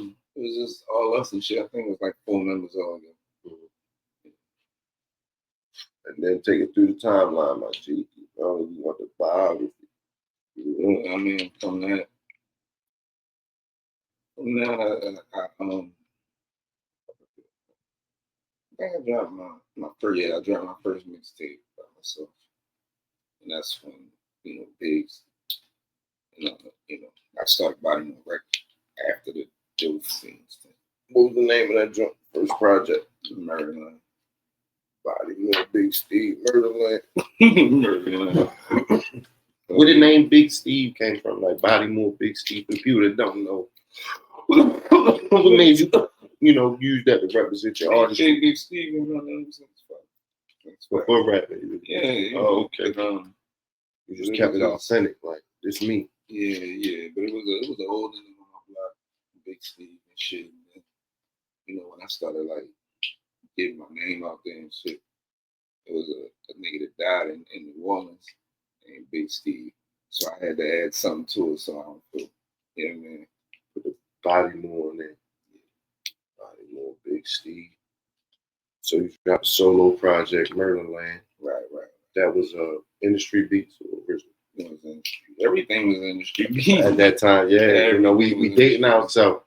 us and shit. I think it was like 4 members all together. And then take it through the timeline, my G. You want the biography. I mean, from that, I dropped my first mixtape by myself, and that's when Biggs, I started Bodymore Records after the dope scenes thing. What was the name of that joint? First project? Murderland. Bodymore, Big Steve, Murderland. Murderland. Where the name Big Steve came from? Like Bodymore, Big Steve. For people that don't know, what made you, use that to represent your artist? Big Steve and my name before rapping. Yeah. Oh, okay. You just kept it authentic, like this me. Yeah. But it was an old nigga on my block, Big Steve and shit. And then, when I started like getting my name out there and shit, it was a nigga that died in New Orleans named Big Steve. So I had to add something to it so I don't feel, man. Put the Bodymore on there. Bodymore, Big Steve. So you got a solo project, Murderland. Right. That was industry beats or original? It was industry. Everything was industry beats. At that time, yeah. We dating ourselves.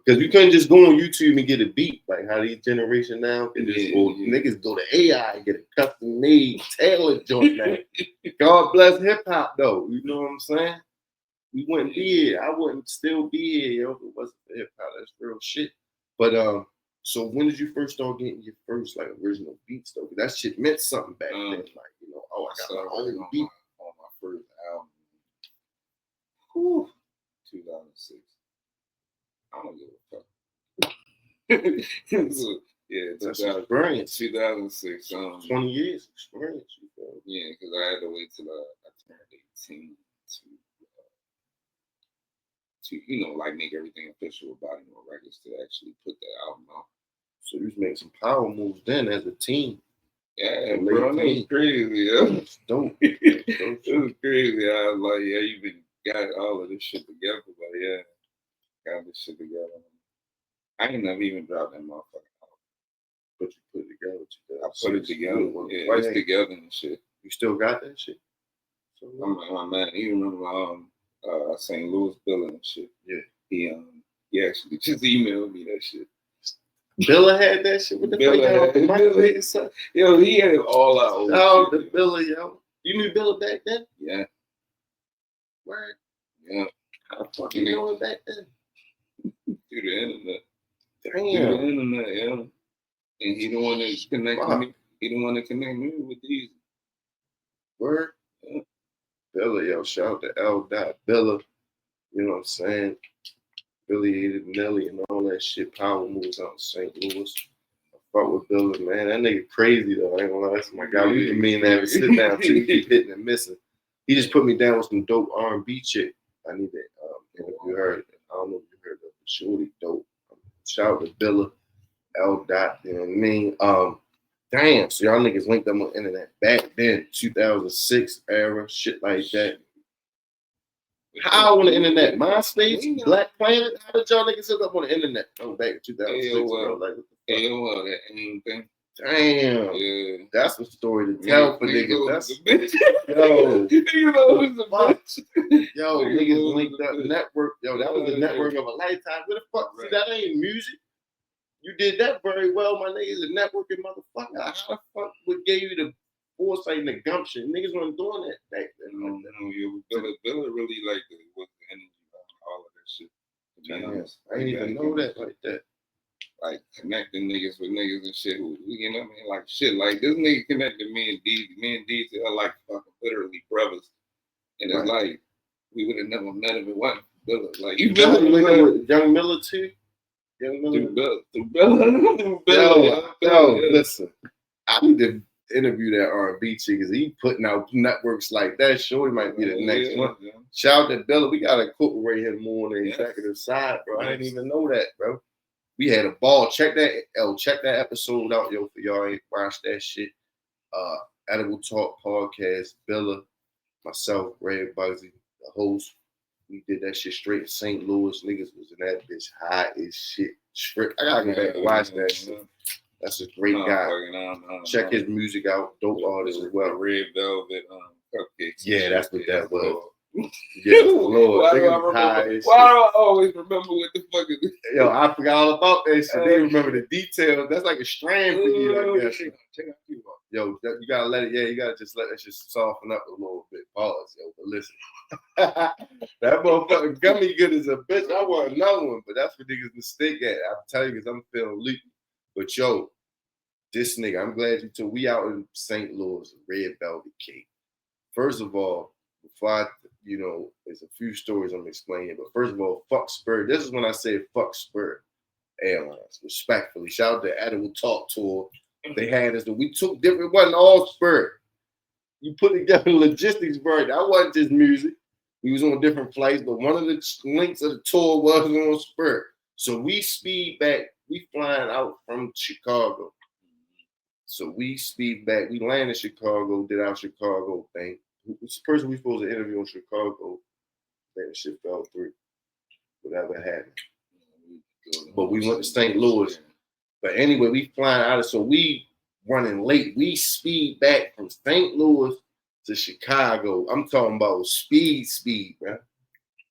Because we couldn't just go on YouTube and get a beat. Like how these generation now can niggas go to AI and get a custom made tailored joint now. God bless hip hop though. You know what I'm saying? We wouldn't be here. I wouldn't still be here, yo, if it wasn't for hip hop. That's real shit. But so when did you first start getting your first like original beats though? Because that shit meant something back then. Like, I got my own beat on my first album. 2006. I don't give a fuck. So, yeah, That's experience. 2006. 20 years experience. Yeah, because I had to wait till I turned 18 to like make everything official with Bodymore Records to actually put that album out. So you was making some power moves then as a team. Yeah, bro, that was crazy. Yeah. That's dope. It was crazy. I was like, yeah, you been got all of this shit together, but yeah, got this shit together. I ain't never even dropped that motherfucker out. But you put it together. I put it together. Yeah, it's together and shit. You still got that shit? So, my man, he remember St. Louis Billa and shit. Yeah. He actually just emailed me that shit. Billa had that shit with the Billa. Yo, he had it all out. Oh, the Billa, yo. You knew Billa back then? Yeah. Word? Yeah. How the fuck you know it back then? Through the internet. Damn. Through the internet, yeah. And he the one that connected me. He the one that connected me with these. Word? Yeah. Billa, yo. Shout out to L. Billa. You know what I'm saying? Billy Nelly and all that shit. Power moves out in St. Louis. I fuck with Billa, man. That nigga crazy though. I ain't gonna lie. That's my guy. We been meaning to have a sit down too. Keep hitting and missing. He just put me down with some dope R&B chick. I need that. If you heard it. I don't know if you heard that. Surely dope. Shout out to Billa, L. You know what I mean? Damn. So y'all niggas linked up on the internet back then, 2006 era, shit like that. How on the internet? MySpace? Black Planet? How did y'all niggas hook up on the internet? Oh, back in 2006, bro. Like, AOL, that ain't thing. Damn. Yeah. That's a story to tell for niggas. That's yo. Yo, niggas linked up network. Yo, that was the network of a lifetime. Where the fuck? See, that ain't music. You did that very well, my niggas. A networking motherfucker. How the fuck would give you the foresight and the gumption? Niggas weren't doing that back then. Billa really like was the energy behind all of that shit. I didn't even know that like that. Like connecting niggas with niggas and shit. You know what I mean? Like shit. Like this nigga connected me and D. Me and D are like fucking literally brothers. And it's like we would have never met if it wasn't Billa. Like you with Young Miller too. Young Miller. Yo, listen. I need to interview that R&B chick because he putting out networks like that. Sure, he might be the next one. Yeah. Shout out to Billa. We gotta incorporate him more on the executive side, bro. I didn't even know that, bro. We had a ball. Check that episode out, yo. For y'all ain't watched that shit. Edible Talk Podcast. Billa, myself, Red Bugsy, the host. We did that shit straight in St. Louis. Niggas was in that bitch high as shit. I gotta go back and watch that shit. That's a great guy. Check his music out. Dope artist as well. Red Velvet Cupcakes. Yeah, that's what that was. Yeah, Lord. Why do I always remember what the fuck is it? Yo, I forgot all about that shit. They remember the details. That's like a strand for you, I guess. Check out you. Yo, you gotta let it. Yeah, you gotta just let that shit soften up a little bit. Pause, yo. But listen, that motherfucking gummy good as a bitch. I want another one, but that's what niggas mistake at. I'm telling you, because I'm feeling leaky. But yo, this nigga, I'm glad you took. We out in St. Louis, Red Velvet Cake. First of all, before there's a few stories I'm explaining. But first of all, fuck Spirit. This is when I say fuck Spirit Airlines. Respectfully, shout out to Edible Talk Tour. They had us. We took different. It wasn't all Spirit. You put together logistics, bro. That wasn't just music. We was on different flights, but one of the links of the tour was on Spirit. So we speed back. We flying out from Chicago. So we speed back. We land in Chicago. Did our Chicago thing. This person we supposed to interview in Chicago, that shit fell through. Whatever happened. But we went to St. Louis. But anyway, we flying out of, so we running late. We speed back from St. Louis to Chicago. I'm talking about speed, bro.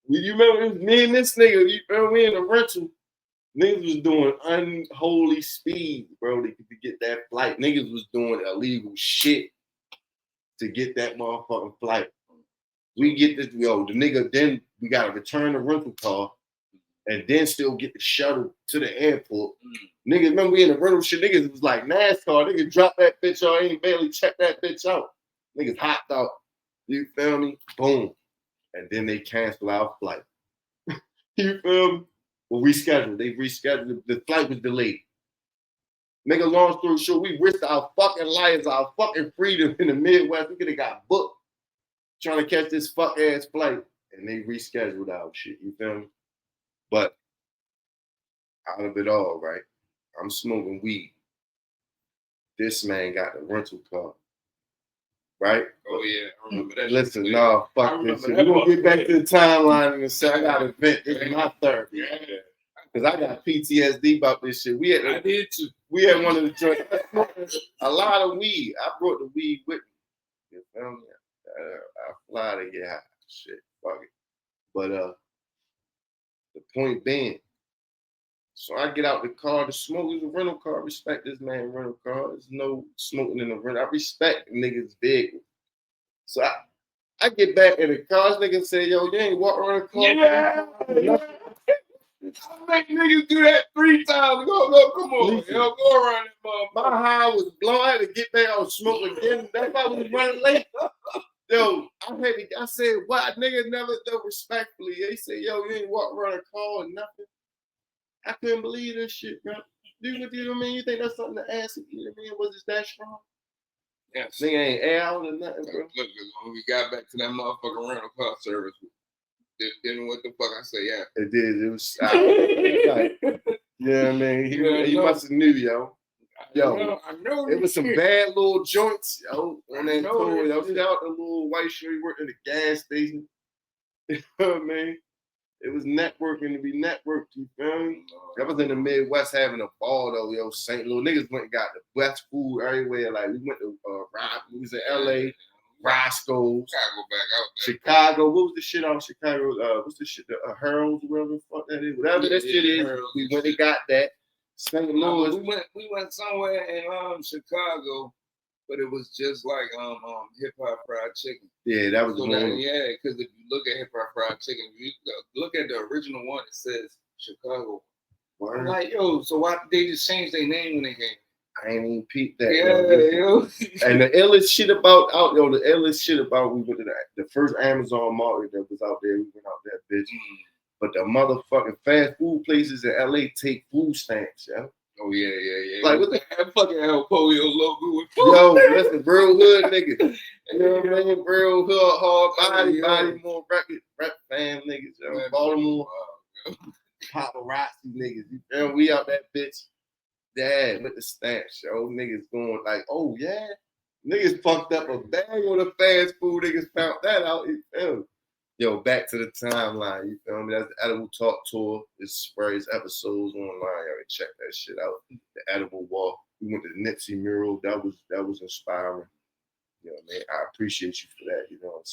You remember it was me and this nigga, you remember we in a rental. Niggas was doing unholy speed, bro, to get that flight. Niggas was doing illegal shit to get that motherfucking flight. We get this, the nigga, then we got to return the rental car and then still get the shuttle to the airport. Niggas, remember we in the rental shit, niggas was like NASCAR. Niggas drop that bitch out, ain't barely check that bitch out. Niggas hopped out. You feel me? Boom. And then they cancel our flight. You feel me? Well, rescheduled. They rescheduled. The flight was delayed. Make a long story short, we risked our fucking lives, our fucking freedom in the Midwest. We could have got booked trying to catch this fuck ass flight, and they rescheduled our shit. You feel me? But out of it all, right? I'm smoking weed. This man got the rental car, right? Oh yeah, I remember that. Listen, no, fuck this shit. We're gonna get back to the timeline in a second. I gotta vent. This is my therapy. Because I got PTSD about this shit. I did too. We had one of the joints. A lot of weed. I brought the weed with me. You feel me? I fly to get high. Shit, fuck it. But the point being, so I get out the car to smoke. It's a rental car. Respect this man rental car. There's no smoking in the rental. I respect niggas' vehicle. So I get back in the car. This nigga say, yo, you ain't walk around the car. Yeah. I make niggas do that 3 times. Go, come on, yo, go around that motherfucker. My high was blown. I had to get back on smoke again. That's why I was running late. Yo, I said, what? Nigga never though respectfully. They said, yo, you ain't walk around a car or nothing. I couldn't believe this shit, bro. You know what I mean? You think that's something to ask? You know what I mean? Was it that strong? Yes. Nigga ain't out or nothing, bro. Look, when we got back to that motherfucking rental car service, then what the fuck I say? Yeah, it did. It was. Yeah, man. He must have knew, yo. Yo, I know. It was some bad little joints, yo. On that tour, yo. Shout out the little white shirt. He worked at the gas station. You know what I mean? It was networking to be networked. You feel me? I was in the Midwest having a ball though, yo. St. Louis niggas went and got the best food everywhere. Like we went to we was in LA, Roscoe's, Chicago. What was the shit out of Chicago? What's the shit? The Harold's, whatever the fuck that is. Whatever that shit is. We went and got that. St. Louis. We went somewhere in Chicago, but it was just like hip hop fried chicken. Yeah, that was so the one. Yeah, because if you look at hip hop fried chicken, if you look at the original one, it says Chicago. I'm like, yo, so why did they just change their name when they came? I ain't even peeped that. Yeah, yo. And the illest shit about we went to the first Amazon market that was out there. We went out there, bitch. But the motherfucking fast food places in LA take food stamps, yo. Oh yeah. Like what the fucking El Pollo logo with food? Yo, listen, real hood niggas. You know what I mean? Real hood, hard Bodymore rap fam niggas, yo. Baltimore, paparazzi niggas. You feel? We out that bitch. Dad with the stamps, yo. Niggas going like, oh yeah. Niggas fucked up a bag on the fast food. Niggas found that out. You feel? Yo, back to the timeline. You feel me? That's the Edible Talk Tour. It's various episodes online. Y'all can check that shit out. The Edible Walk. We went to the Nipsey mural. That was inspiring. You know, man, I appreciate you for that. You know what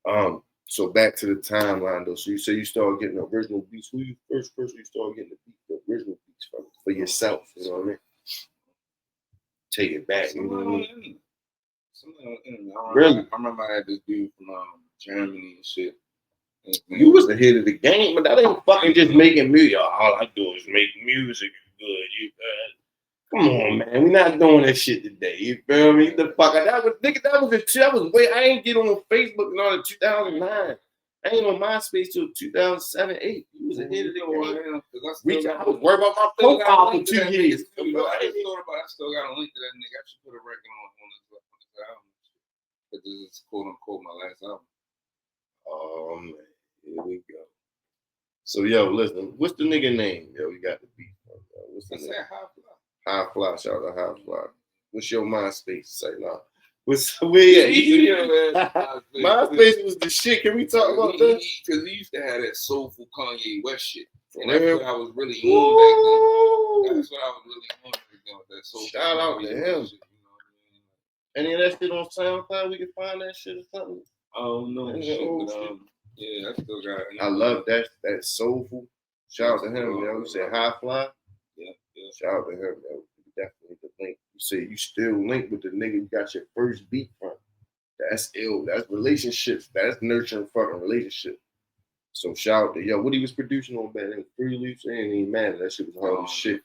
I'm saying? So back to the timeline though. So you say you started getting the original beats. Who you first person you started getting the original beats from for yourself? You know what I mean? Take it back. You know what I mean? Really? I remember I had this dude from Germany and shit. You was the head of the game, but that ain't fucking just making music. All I do is make music good. Come on, man. We're not doing that shit today. You feel me? The fuck? That was way. I ain't get on Facebook until 2009. I ain't on MySpace till 2007, 8. You was ahead of the game. I was worried about my profile for 2 years. I still got a link to that nigga. I should put a record on this album. But this is quote unquote my last album. Oh man, here we go. So yo, listen, what's the nigga name? Yo, we got the beat. What's the name? High Fly. Shout out to High Fly. What's your MySpace? Say no. What's where? MySpace was the shit. Can we talk about that? Because he used to have that soulful Kanye West shit. And that's what I was really on back then. That's what I was really on back then. That soulful shout out to him. Shit, you know what I mean? Any of that shit on SoundCloud? We can find that shit or something. Oh no, shit. Yeah, I still got it. I love that soulful. Shout out to him, yo. You said High Fly. Yeah. Shout out to him, yo. Definitely the link. You say you still link with the nigga you got your first beat from. That's ill. That's relationships. That's nurturing fucking relationship. So shout out to yo. What he was producing on back then, 3 Leaves, ain't even matter. That shit was hard as shit.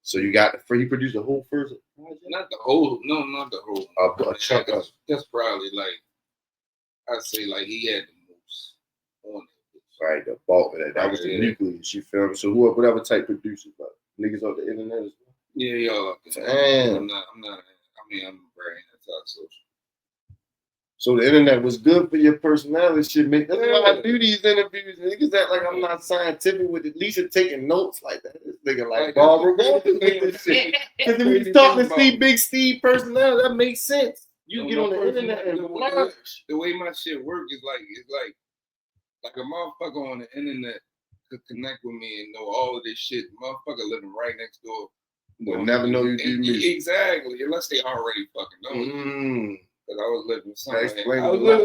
So you got he produced the whole first project? Not the whole. No, not the whole. A chunk of. That's probably like I'd say like he had the most on it. Right, the bulk of that. That was the nucleus, you feel me? So whatever type producers, like niggas off the internet as well. Yeah, y'all. Damn. I'm very anti-social. So the internet was good for your personality shit, man. That's why I do these interviews. Niggas act like I'm not scientific with at least taking notes like that. This nigga like Barbara Walters with this shit. Because if you talking to see Big Steve personality, that makes sense. You get on the internet and the way my shit work is like a motherfucker on the internet could connect with me and know all of this shit. Motherfucker living right next door. Will never know you do music. Exactly, unless they already fucking know. Because I was living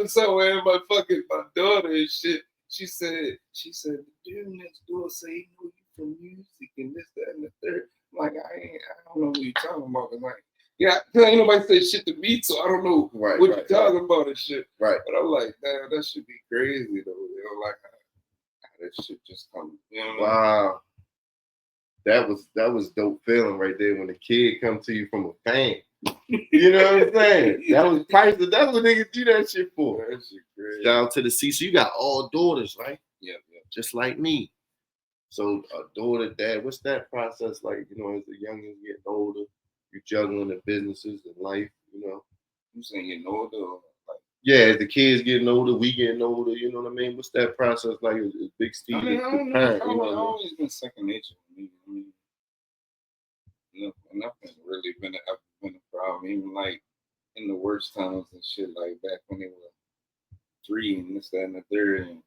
somewhere. And my daughter and shit. She said, the dude next door say he know you from music and this, that, and the third. I'm like, I don't know what you're talking about. I'm like, yeah, ain't nobody say shit to me, so I don't know what you're talking about and shit. Right. But I'm like, damn, that should be crazy though. You know, like how that shit just come. You know? Wow. That was dope feeling right there when the kid come to you from a fan. You know what I'm saying? That was priceless. That's what niggas do that shit for. That shit crazy. Shout out to the C. So you got all daughters, right? Yeah. Just like me. So a daughter, dad, what's that process like? You know, as the youngins getting older, you juggling the businesses and life, you know. You saying getting older or like? Yeah, as the kids getting older, we getting older, you know what I mean? What's that process like as Big Steve? I don't know. It's always been second nature for me. I mean, nothing really been a problem. Even like in the worst times and shit, like back when they were 3 and this, that, and the third, and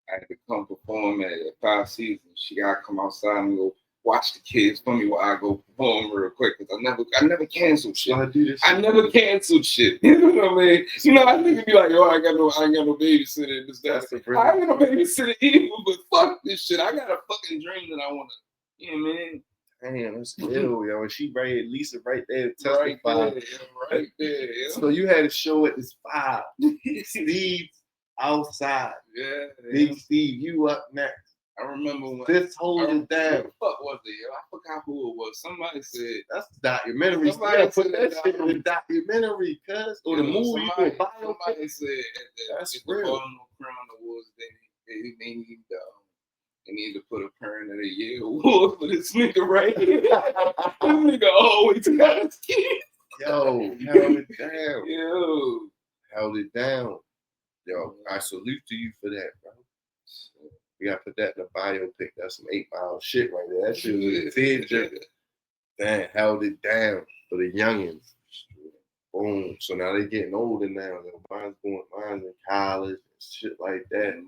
I had to come perform at 5 seasons. She gotta come outside and go watch the kids for me while I go perform real quick. Cause I never canceled shit. I never canceled shit. You know what I mean? You know, I nigga be like, I ain't got no babysitter. This, that. I ain't got no babysitter either, but fuck this shit. I got a fucking dream that I wanna, you know what I mean? Damn, that's ill, yo. And she Lisa right there testifying. Right there. Yeah. So you had a show at this 5. Steve outside. Yeah. Big Steve, you up next. I remember when this holding down. What the fuck was it? I forgot who it was. Somebody said that's the documentary. Somebody put that shit in the documentary, cuz or the movie. Somebody said that's the Baltimore Crown Awards they need to put a parent of the year award for this nigga right here. This nigga always got his kids. Yo, held it down. Yo, held it down. Yo, I salute to you for that, bro. We gotta put that in the biopic. That's some 8 Mile shit right there. That shit was a tearjerker. Damn, held it down for the youngins. Boom. So now they getting older now. Mine's in college and shit like that.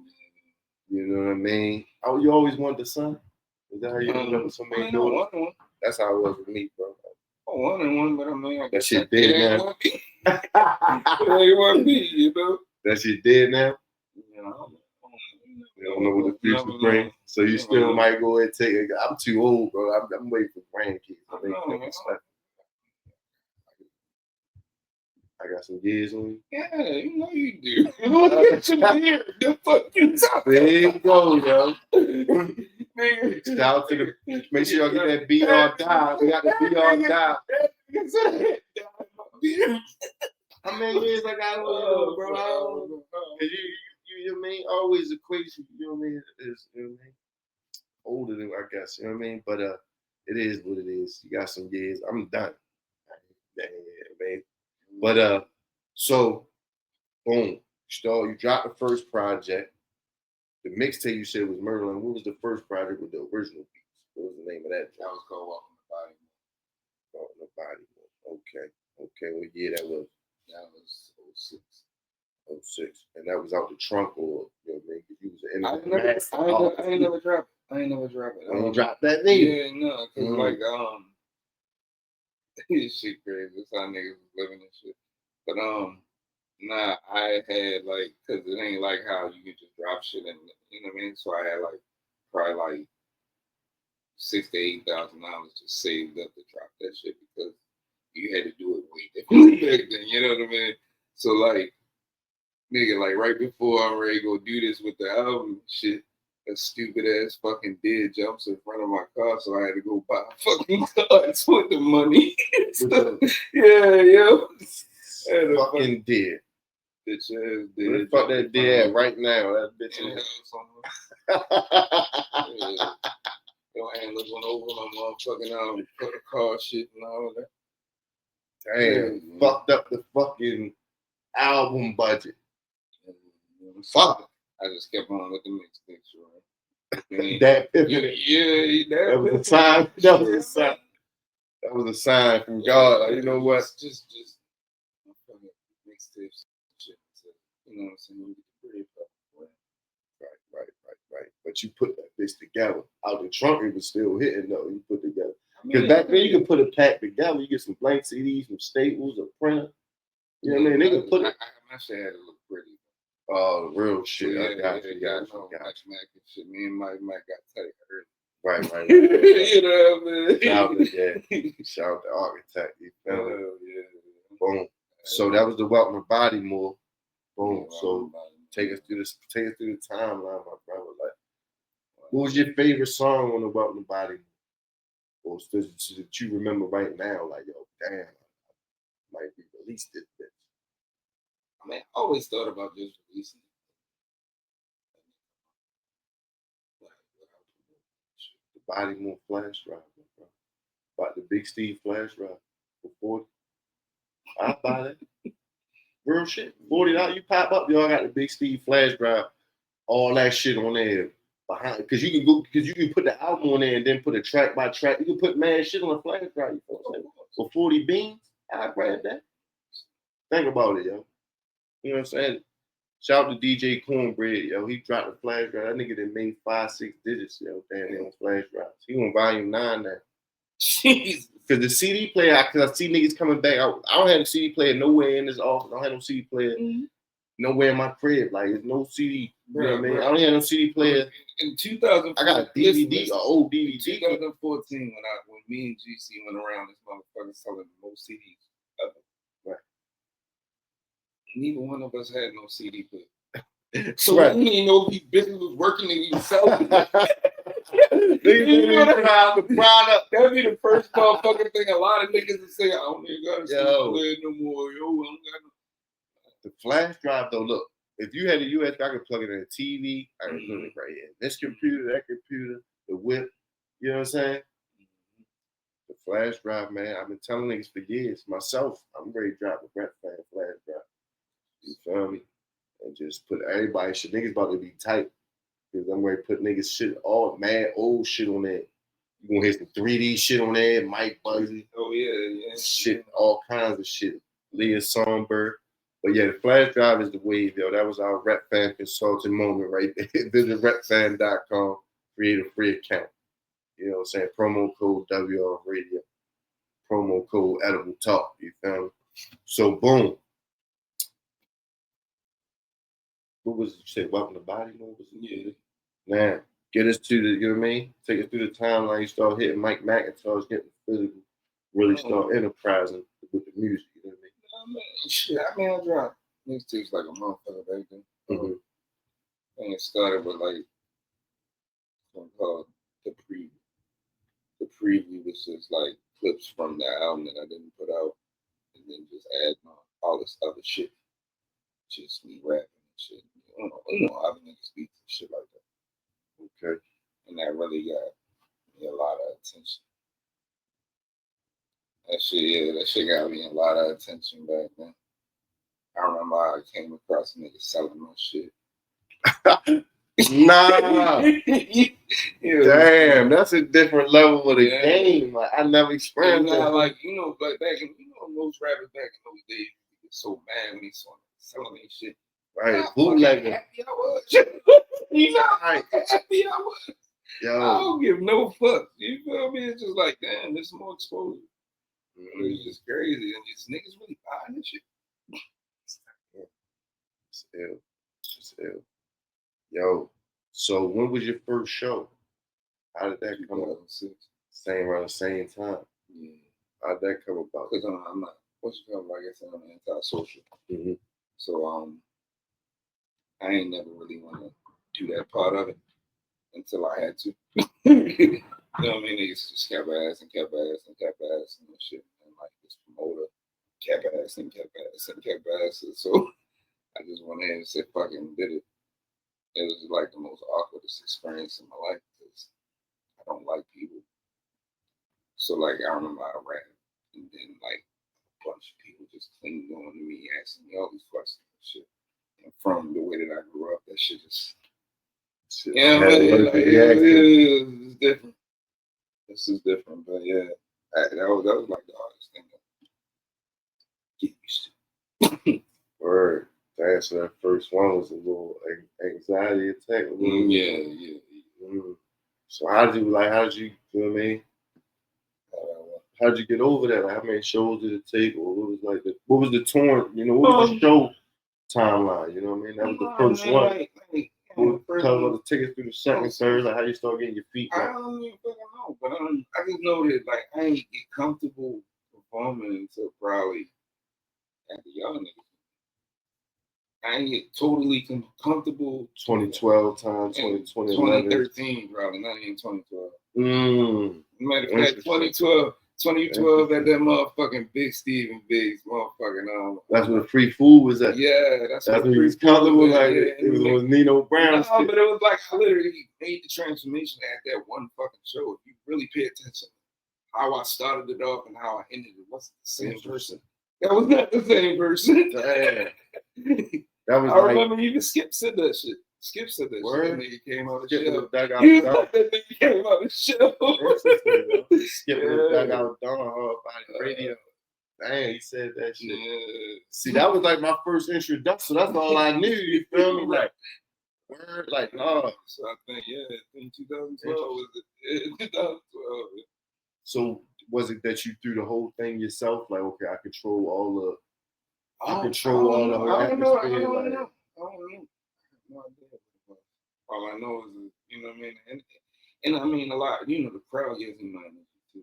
You know what I mean? Oh, you always wanted the son? Is that how you ended up with so many daughters? That's how it was with me, bro. I wanted one, but I mean, that shit dead now. It ain't want me, you know. That shit dead now. Yeah, you don't know what the future brings. So you still might go and take it. I'm too old, bro. I'm waiting for grandkids. I got some years on you. Yeah, you know you do. Look at your beard. The fuck you talking? There you go, yo. Shout out to the. Make sure y'all get that BR dial. We got the BR dial. How many years I got on you, bro? You know what I mean? Always equate you, you know what I mean? Is, you know what I mean? Older than I guess, you know what I mean? But it is what it is. You got some years. I'm done. Yeah, man. But so boom. You dropped the first project. The mixtape you said was Merlin. What was the first project with the original beats? What was the name of that? That was called Walking the Bodymore. Walking the Bodymore. Okay. What year that was? That was 06. 06. And that was out the trunk, or you know what I mean? You was an I ain't never dropped it. I ain't dropped that neither. Yeah, no, because like this shit crazy. That's how niggas was living and shit. But nah, I had like, cause it ain't like how you can just drop shit and you know what I mean. So I had like probably like $6,000 to $8,000 just saved up to drop that shit because you had to do it way differently back then. You know what I mean? So like, nigga, like right before I'm ready to go do this with the album shit, a stupid ass fucking deer jumps in front of my car, so I had to go buy fucking cards with the money. So, yeah, yo. Fucking deer. bitch ass Where the dead. fuck that dead right now? That bitch In in the hell. house on her. Your hand looking over my motherfucking car shit and all that. Damn, fucked up the fucking album budget. Fuck. I just kept on with the mixtapes, right? That That was a sign. That was a sign. That was a sign from God. Like, you know what? Just mixtapes shit. You know what I'm saying? Right. But you put that bitch together. Out the trunk, it was still hitting though. You put together. Because back then you could put a pack together. You get some blank CDs, some staples, a printer. You know what I mean? They could put it. My shit had to look pretty. Oh, real shit. Yeah, I got you. Mac and shit. Me and Mike got tight early. Right. You know what I mean? Shout out the architect. You feel me? Yeah. Boom. So that was the Welcome to Bodymore. Boom. So take us through the timeline, my brother. Like, what was your favorite song on the Welcome to Bodymore? Or that you remember right now? Like, yo, damn, I might be released this bitch. I mean, I always thought about just releasing it. The Bodymore flash drive, bro. About the Big Steve flash drive for 40. I'll buy that. Real shit. $40. You pop up, y'all got the Big Steve flash drive. All that shit on there behind, because you can put the album on there and then put a track by track. You can put mad shit on a flash drive. You know what I'm saying? For 40 beans, I'll grab that. Think about it, yo. You know what I'm saying? Shout out to DJ Cornbread, yo. He dropped the flash drive. That nigga that made 5-6 digits, yo. Damn, on flash drives. He on volume 9 now. Jesus. Because the CD player, because I see niggas coming back. I don't have a CD player nowhere in this office. I don't have no CD player nowhere in my crib. Like, there's no CD. You know what I mean? I don't have no CD player. In 2014, I got a DVD, an old DVD. 2014, when me and GC went around, this motherfucker selling the most CDs ever. Right. Neither one of us had no CD player. So we didn't know if he business was working and he was selling. The product. That'd be the first motherfucking thing a lot of niggas would say, I don't even got a CD player no more. Yo, I don't got no. The flash drive, though, look, if you had a USB, I could plug it in a TV. I could put it right in this computer, that computer, the whip. You know what I'm saying? The flash drive, man. I've been telling niggas for years. Myself, I'm ready to drop a Rap Fan flash drive. You feel me? And just put everybody shit. Niggas about to be tight. Because I'm ready to put niggas shit, all mad old shit on there. You gonna hit some 3D shit on there, Mike Bugsy. Oh, yeah. Shit, all kinds of shit. Leah Songbird. But yeah, the flash drive is the wave, yo. That was our Rap Fan consulting moment right there. Visit rapfan.com, create a free account. You know what I'm saying? Promo code WR Radio. Promo code Edible Talk. You feel me? So boom. What was it you said? Welcome to Bodymore? Yeah. Now, get us to the, you know what I mean? Take us through the timeline. You start hitting Mike McIntosh, getting physical, really start enterprising with the music, you know what I mean? Shit, I dropped mixtapes like a motherfucker back then. And it started with like something called The Preview. The Preview was just like clips from the album that I didn't put out, and then just adding on all this other shit. Just me rapping and shit. You know, other niggas beats and shit like that. Okay. And that really got me a lot of attention. That shit got me a lot of attention back then. I remember I came across niggas selling my shit. Nah. Damn, that's a different level of the game. Like, I never experienced that. Like, you know, but back in, most rappers back in those days get so mad when they saw selling their shit. Right, bootlegging. Happy I was. You know how happy I was. Yo. I don't give no fuck. You feel me? It's just like, damn, there's more exposure. It's just crazy. And these niggas really buying this shit. It's ill. Yo, so when was your first show? How did that come up? Around the same time. Yeah. How did that come about? Because I'm not, I guess I'm antisocial. So I ain't never really want to do that part of it until I had to. You know what I mean? Niggas just kept ass and shit. And like this promoter kept ass. So I when they said fucking did it. It was like the most awkwardest experience in my life because I don't like people. So like I remember I ran and then like a bunch of people just clinging on to me, asking me all these questions and shit. And from the way that I grew up, that shit just yeah, it's different. This is different, but yeah, that was like the hardest thing to get used to. Word. That's that first one was a little anxiety attack. Yeah. So how did you, you know what I mean? How did you get over that? Like, how many shows did it take, or what was the tour? You know, what was the show timeline? You know what I mean? That was the first one. Tell about the tickets through the second, third, like how you start getting your feet. I don't even fucking know, but I just know that like I ain't get comfortable performing until probably after y'all niggas. I ain't get totally comfortable. 2012 time, 2013 probably, not even 2012. Matter of fact, 2012 at that motherfucking Big Steve and Big's motherfucking That's when the free food was at. Yeah, that's when he was comfortable. Like it was with Nino Brown. No, but it was like I literally made the transformation at that one fucking show. If you really pay attention, how I started it off and how I ended it wasn't the same person. That was not the same person. That was. I remember even Skip said that shit. Skip said that shit. That nigga came out of the show. That nigga came out of the show. Skip the dugout down on the radio. Dang, he said that shit. Yeah. See, that was like my first introduction. That's all I knew. You feel me? Like, word, like, oh. So I think 2012 was it. 2012. So was it that you threw the whole thing yourself? Like, okay, I control all the. I don't know. All I know is, you know what I mean? And I mean, a lot, you know, the crowd gives me money too.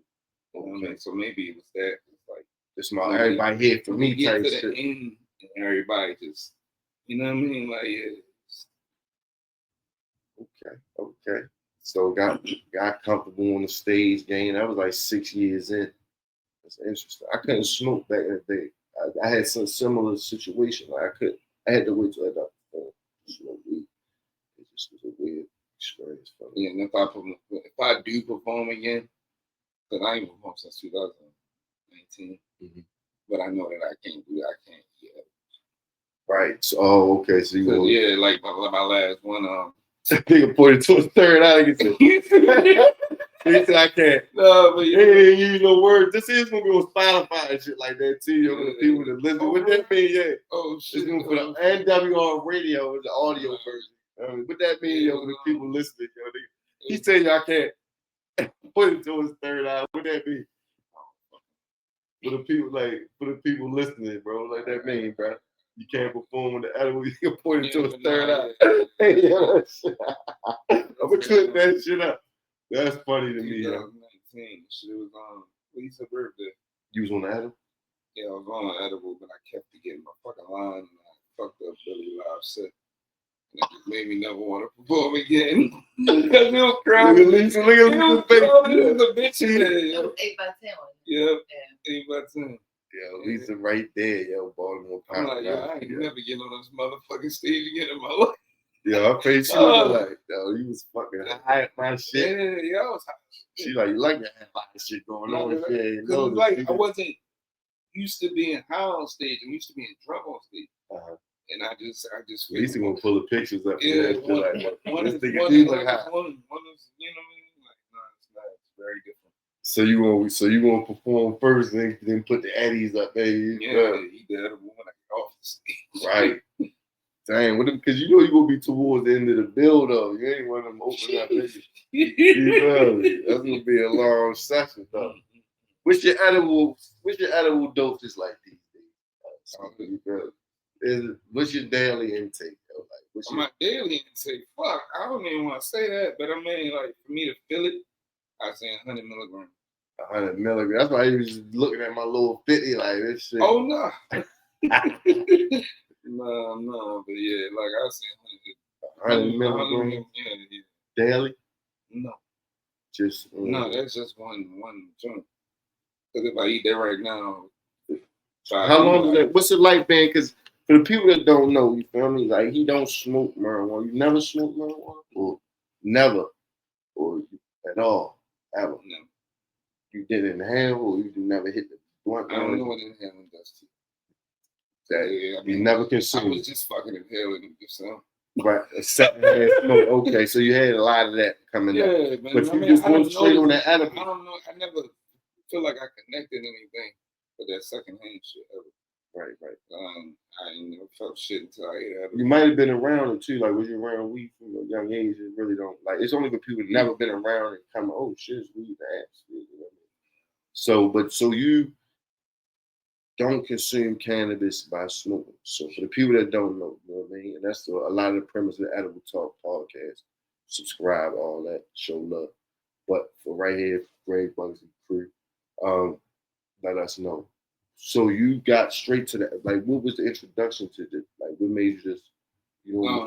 You know what I mean? So maybe it was that. It's like, it's my everybody here for me type shit. End, and everybody just, you know what I mean? Like, yeah. Okay. So got comfortable on the stage game. That was like 6 years in. That's interesting. I couldn't smoke back in the day. I had some similar situation. Like I had to wait till I got smoke weed. It just was a weird experience for me. Yeah, and if I do perform again, because I ain't performed since 2019, but I know that I can't do that. I can't. Yeah. Right. So okay. So you like my last one. Nigga pointed to his third eye. He said, I can't. No, but ain't use no words. This is gonna be on Spotify and shit like that too. You know, for the people that listen. What that mean? Yeah. Oh shit. It's for the NWR radio, the audio version. What that mean? For the people listening. He said, I can't. Put it to his third eye. What that mean? For the people listening, bro. Like that mean, bro. You can't perform with the edible. You can point it to his third eye. I'm gonna clip that shit up. That's funny to me. 2019. Shit was on Lisa's birthday. You was on the edible? Yeah, I was on the edible, but I kept forgetting my fucking line and I fucked up Billy Live set. And it just made me never want to perform again. Because it was crying. Look at the bitch in there. It was 8 by 10. Yeah, 8 by 10. Yo, Lisa right there, yo, Baltimore. I'm like, yo, I ain't never getting on this motherfucking stage again in my life. Yeah, I paid you like, yo, you was fucking high at my shit. Yeah, I was high. She like, you like to have a lot of shit going on. Because like, I wasn't used to being high on stage. I'm used to being drunk on stage. And I just. Lisa gonna pull the pictures up. Yeah, one is, you know what I mean? Like, nah, it's not. It's very different. So you gonna perform first, then put the Eddies up there. Yeah, he did a woman get off the stage. Right. Dang, because you know you're gonna be towards the end of the bill though. You ain't want them open up niggas. You know me. That's gonna be a long session though. What's your edible doses like these days? What's your daily intake though? Like my daily intake? Fuck, I don't even want to say that, but I mean, like, for me to feel it, I say 100 milligrams. 100 milligrams. That's why I was just looking at my little 50 like this shit. Oh no. No, but yeah, like I say 100 milligrams. Yeah. Daily? No. Just no, that's just one joint. Because if I eat that right now, how long is that? What's it like, man? Because For the people that don't know, you feel me? Like he don't smoke marijuana. You never smoke marijuana, or never, or at all, ever. No. You did inhale, or you never hit the blunt. I don't know what inhaling does to you. That Yeah, I mean, you never I consumed. was just fucking inhaling it, so. Right, a secondhand smoke. Okay, so you had a lot of that coming up. Yeah, man. But you just went straight on that edible. I don't know. I never feel like I connected anything with that secondhand shit ever. Right. I ain't never felt shit until I ate edible. You might have been around it too. Like, was you around weed from a young age? It really don't like. It's only for people who never been around and come. Oh shit, it's weed ass. You know what I mean? So you don't consume cannabis by smoking. So for the people that don't know, you know what I mean? And that's a lot of the premise of the Edible Talk podcast. Subscribe, all that, show love. But for right here, Greg Bugsy crew, let us know. So you got straight to that. Like, what was the introduction to this? Like, what made you just,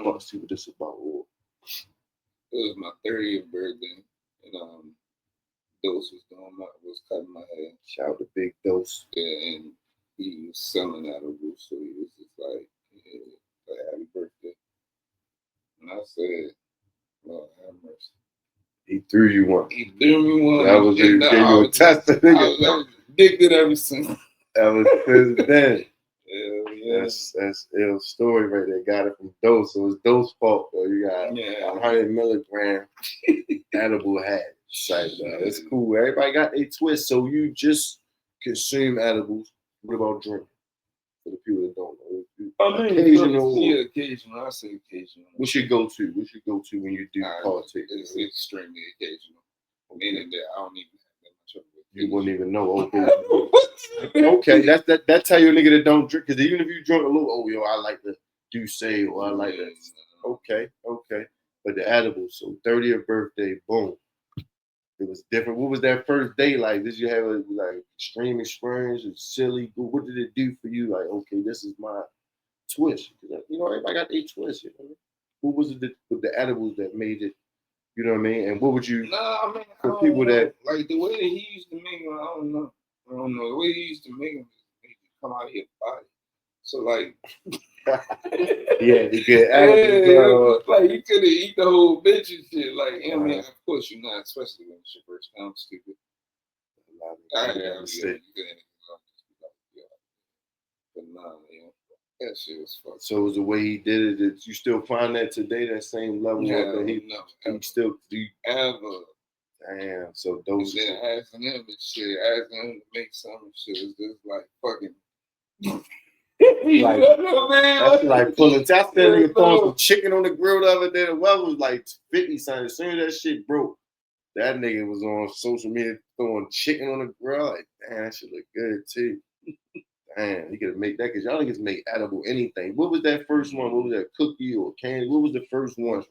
fuck, see what this about? Or, it was my 30th birthday, and Dose was cutting my hair. Shout out to Big Dose. Yeah, and he was selling edibles, so he was just like, happy birthday. And I said, Lord have mercy. He threw you one. He threw me one. That was gave you a test. I was addicted ever since. That was since then. Yeah. That's ill story right there. Got it from Dose. So it's Dose's fault though. You got 100 milligram edible hat. It's cool. Everybody got their twist. So you just consume edibles. What about drinking? For the people that don't know. Occasional. Yeah, occasional. I say occasional. What's your go-to? What's your go-to when you do politics? It's extremely occasional. Meaning that I don't even have that much of it. You wouldn't even know. Okay, that's how you a nigga that don't drink. Because even if you drink a little, I like the Douce, or I like that. Okay. But the edibles, so 30th birthday, boom. It was different. What was that first day like? Did you have a extreme experience? Or silly? What did it do for you? Like, okay, this is my twist. Everybody got their twist. What was it with the edibles that made it? You know what I mean? And what would you? For people that like the way that he used to make them, I don't know. The way he used to make them come out of your body. So like, yeah, you get edibles. Like you could have eat the whole bitch and shit. Like, I mean, of course you're not, especially when it's your first time. Stupid. But nah, that shit was fucked. So it was the way he did it. Did you still find that today? That same level that he still do ever. Damn. So those. And then asking him and shit, asking him to make some shit is just like fucking. That's like pulling. That's that nigga throwing some chicken on the grill the other day. The weather was like 50 something. As soon as that shit broke, that nigga was on social media throwing chicken on the grill. Like, damn, that shit look good too. Damn, he could make that because y'all niggas make edible anything. What was that first one? What was that, cookie or candy? What was the first one?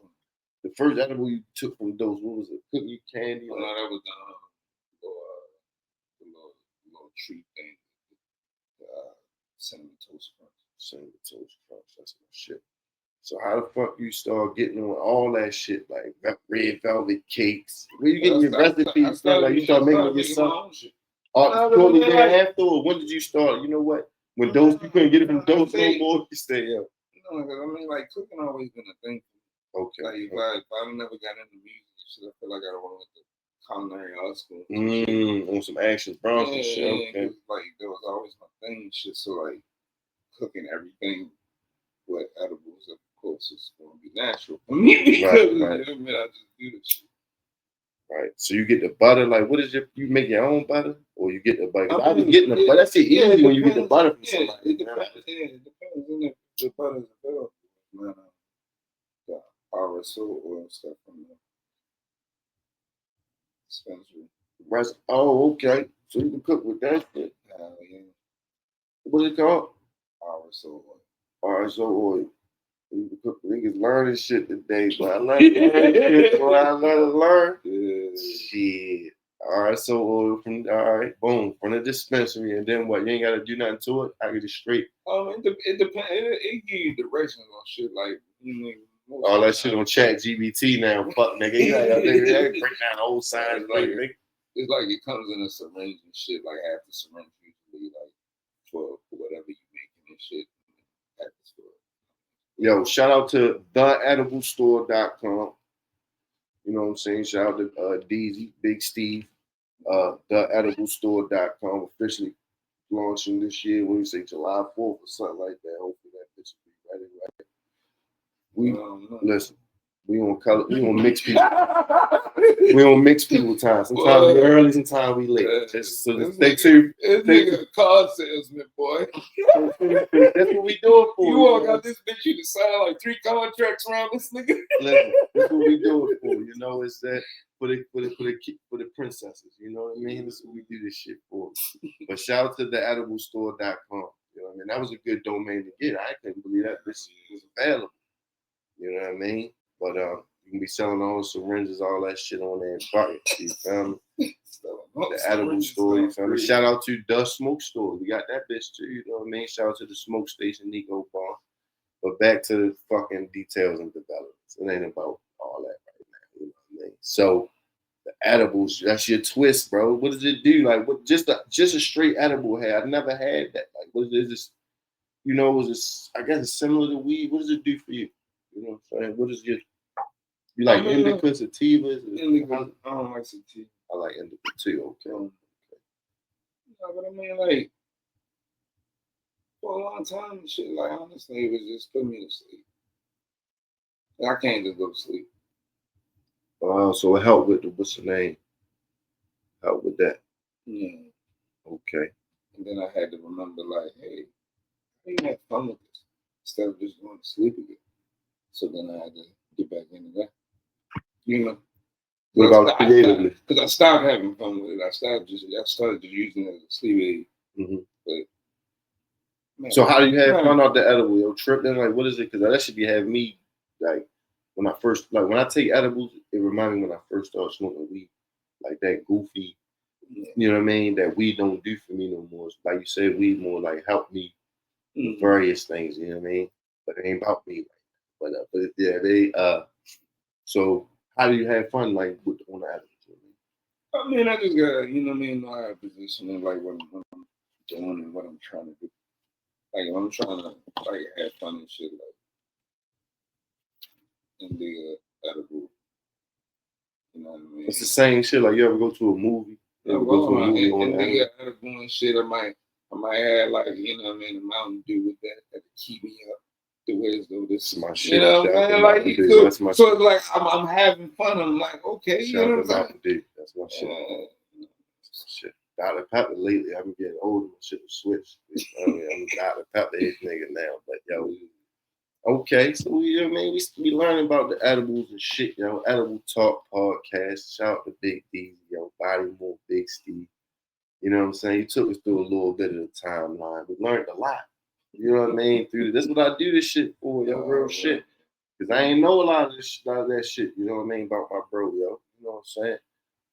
The first edible you took from Dose, what was it? Cookie, candy? No, that was the little treat thing. Cinnamon Toast Crunch. Cinnamon Toast Crunch. That's my shit. So how the fuck you start getting on all that shit, like red velvet cakes? Where you getting your recipes from? Like you start making it yourself? Shortly thereafter, or when did you start? You know what? When Dose, you couldn't get it from Dose no more, you stay up. No, because I mean, like, cooking always been a thing. Okay. Like, if I never got into music and shit, I feel like I went to culinary art school. On some Action Bronson shit. Okay. Like, that was always my thing and shit. So, like, cooking everything with edibles, of course, is going to be natural for me because right. I just do this shit. Right. So you get the butter. Like, what is you make your own butter, or you get the butter? I was getting the butter. That's it easy when you get the butter from somebody. It depends. It depends. The butter's available. The RSO oil stuff from the dispensary. Oh, okay. So you can cook with that shit. Yeah. What's it called? RSO oil. RSO oil. You can cook. Niggas learning shit today, but I learned shit. Boy, I learn. Yeah. Shit. RSO oil from boom, from the dispensary, and then what? You ain't gotta do nothing to it. I get it straight. It depends. It give you directions on shit like all that shit on ChatGPT now. Fuck nigga, they break down the whole signs. It's like it comes in a syringe and shit. Like half the syringe usually like for whatever you making and shit. Half the Yo, shout out to theediblestore.com. You know what I'm saying? Shout out to DZ, Big Steve, theediblestore.com, officially launching this year. What do you say, July 4th or something like that? Hopefully that bitch will be ready. Listen, we don't mix people. We don't mix people time. Sometimes we early, sometimes we late. Just so stay tuned. This nigga a car salesman, boy. That's what we doing for. You walk out this bitch, you can sign like 3 contracts around this nigga. Listen, that's what we doing for. You know, it's that for the princesses. You know what I mean? That's what we do this shit for. But shout out to theediblestore.com. You know what I mean? That was a good domain to get. I couldn't believe that this was available. You know what I mean? But you can be selling all the syringes, all that shit on there. You feel me? The edible store, you feel me? Shout out to the smoke store. We got that bitch too, you know what I mean? Shout out to the smoke station, Nico Bar. But back to the fucking details and developments. It ain't about all that right now, you know what I mean? So the edibles, that's your twist, bro. What does it do? Like, what? Just a straight edible hair. I've never had that. Like, what is this? You know, I guess it's similar to weed. What does it do for you? You know what I'm saying? What is you like indica, sativas? Indica. I don't like sativa. I like indica too. Okay. Yeah, but I mean, like, for a long time, and shit, like, honestly, it was just putting me to sleep. I can't just go to sleep. So it helped with what's the name? Help with that. Yeah. Okay. And then I had to remember, like, hey, you have fun with this instead of just going to sleep again. So then I had to get back into that. You know? What about creatively? Because I stopped having fun with it. I started just using it as a sleep aid. Mm-hmm. But, man, so how do you have fun off the edible? Yo, tripping? Like, what is it? Because that should be having me, like, when I take edibles, it reminds me when I first started smoking weed. Like that goofy, you know what I mean? That weed don't do for me no more. Like you said, weed more like help me with various things, you know what I mean? But it ain't about me. But yeah, so how do you have fun like on the edibles? I mean, I just got, you know what I mean, know how to position it, like what I'm doing and what I'm trying to do. Like I'm trying to like have fun and shit, like in the edible. You know what I mean? It's the same shit. Like you ever go to a movie? You ever go to a movie on the edible and shit? I might have like, you know what I mean, a Mountain Dew with that to keep me up. The way as though this is my shit. You know what I mean? Like that's my so it's like I'm having fun. I'm like, okay, shout you know what I'm saying? That's my shit. That's my shit. Dr. Pepper lately, I've been getting older. My shit was switched. I mean, I'm Dr. Pepper head nigga now. But yo, okay, so you know what I mean? We learning about the edibles and shit, yo. Edible Talk podcast. Shout out to Big D, yo, Bodymore, Big Steve. You know what I'm saying? You took us through a little bit of the timeline. We learned a lot. You know what I mean? This is what I do this shit for, yo, real shit. Cause I ain't know a lot of that shit, you know what I mean, about my bro, yo. You know what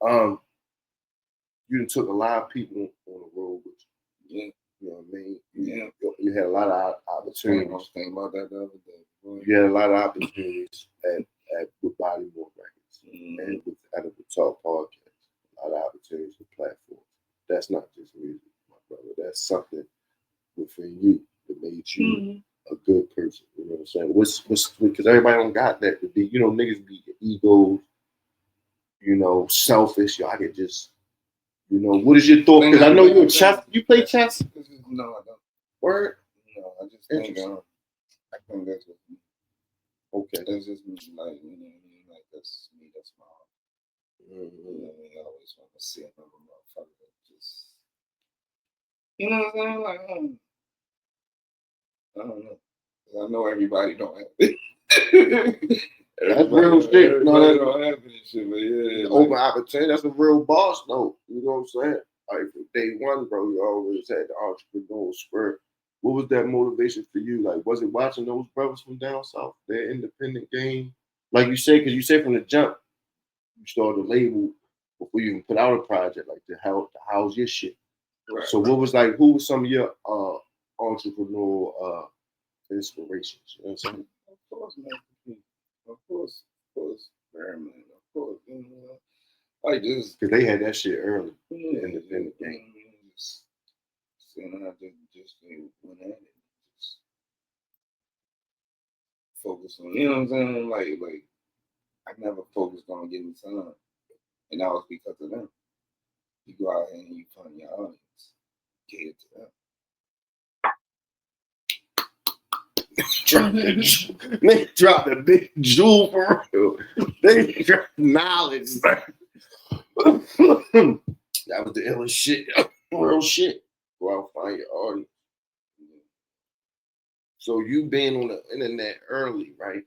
I'm saying? You took a lot of people on the road with you. Yeah. You know what I mean? You had a lot of opportunities. I was thinking about that the other day. You had a lot of opportunities with Bodymore Records and with Edible Talk podcast. A lot of opportunities with platforms. That's not just music, my brother. That's something within you that made you a good person. You know what I'm saying? What's because everybody don't got that to be, you know, niggas be egos, you know, selfish. Yo, I could just, you know, what is your thought? Because I know you're a chess. You play chess? No, I don't. Word? No, I just think I think that's what me. Okay. That's just me, like, you know what I mean? Like that's me, that's my heart. You know what I mean? I always want to see another motherfucker that just, you know what I'm saying? Like, I don't know. I know everybody don't have it. That's real shit. No, that don't have it shit, but yeah. Open opportunity. That's a real boss, though. You know what I'm saying? Like from day one, bro, you always had the entrepreneurial spirit. What was that motivation for you? Like, was it watching those brothers from down south, their independent game? Like you say, because you say from the jump, you started a label before you even put out a project, like to house your shit. Right. So what was like? Who was some of your entrepreneurial inspirations? You know what I'm saying? Of course, man. Of course, man. Of course, you know, like this because they had that shit early. The independent game. Just seeing how they just went at it. focus on, you know what I'm saying? Like I never focused on getting signed, and that was because of them. You go out here and you find your audience, cater to them. They dropped a big jewel for real. They dropped knowledge. That was the illest shit. Real shit. Go out and find your audience. So you been on the internet early, right?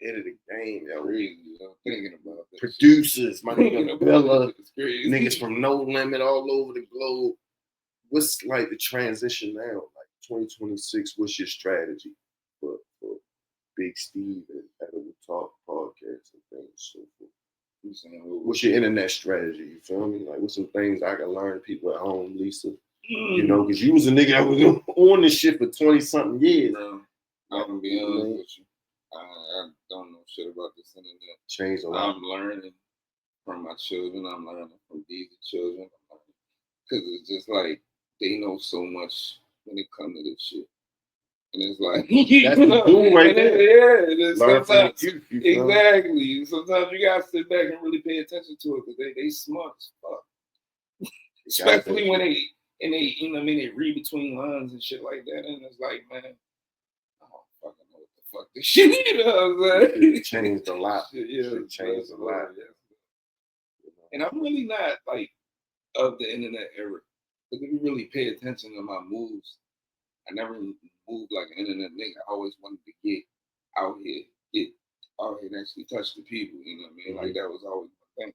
Ahead of the game, yo. Crazy, I'm thinking about that. Producers, my nigga Bella, crazy. niggas from No Limit all over the globe. What's like the transition now? Like 2026, what's your strategy for Big Steve and Edible Talk podcast and things so forth? You saying, what's your internet strategy? You feel me? Like, what's some things I can learn people at home, Lisa? You know, because you was a nigga that was on this shit for 20-something years. No, I'm gonna be honest with you. I don't know shit about this internet. Changed a lot. I'm learning from my children. I'm learning from these children. Because it's just like they know so much when it comes to this shit. And it's like that's the boom right there. Yeah, it is. Learn Sometimes, from the youth, exactly. Sometimes you gotta sit back and really pay attention to it because they smart as fuck. Especially when they you know what I mean, they read between lines and shit like that, and it's like, man, I don't fucking know what the fuck this shit is. You know what I'm saying? It changed a lot. It changed a lot. Yeah. And I'm really not like of the internet era. Because if you really pay attention to my moves, I never moved like an internet nigga. I always wanted to get out here, and actually touch the people. You know what I mean? Like that was always my thing.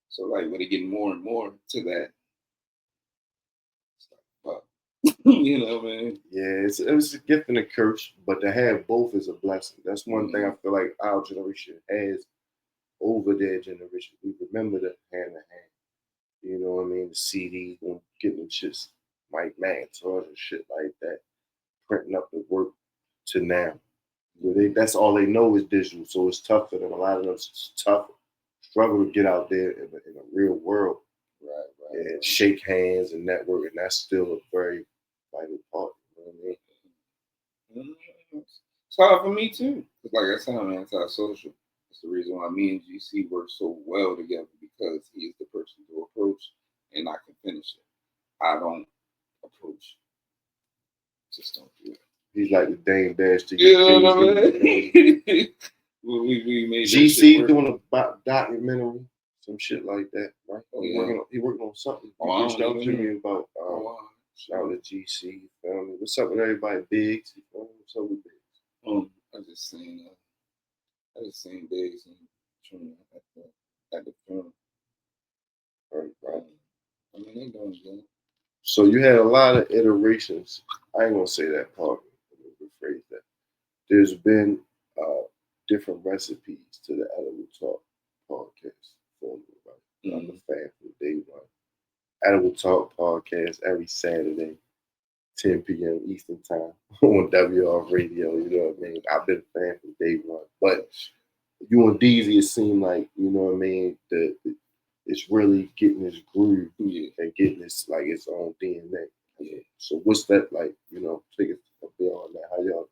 So like when it get more and more to that, it's like fuck. You know, man. Yeah, it was a gift and a curse, but to have both is a blessing. That's one thing I feel like our generation has over their generation. We remember the hand in hand. You know what I mean? The CDs, getting them shits, Mike Macintosh and shit like that, printing up the work to now. That's all they know is digital, so it's tough for them. A lot of them it's tough, struggle to get out there in a real world, right, and shake hands and network, and that's still a very vital part. You know what I mean? It's hard for me too. Cause like I said, I'm antisocial. That's the reason why me and GC work so well together because he is the person to approach, and I can finish it. I don't approach. Just don't do it. He's like the Dame Dash to you. You know what I mean? we made GC doing a documentary, some shit like that, right? Oh, he working on something. Oh, reached out to me about shout out to GC, family. What's up with everybody? Biggs, what's up with Biggs? I just seen Biggs and at the film. Right. I mean, they doing good. So you had a lot of iterations. I ain't gonna say that part. Rephrase that. There's been different recipes to the Edible Talk podcast formula, right? I'm a fan from day one. Edible Talk podcast every Saturday, 10 p.m. Eastern Time on WR Radio. You know what I mean? I've been a fan from day one. But you and DZ, it seemed like, you know what I mean, it's really getting this groove and getting this like its own DNA. Yeah. So what's that like? You know, take it beyond that. How y'all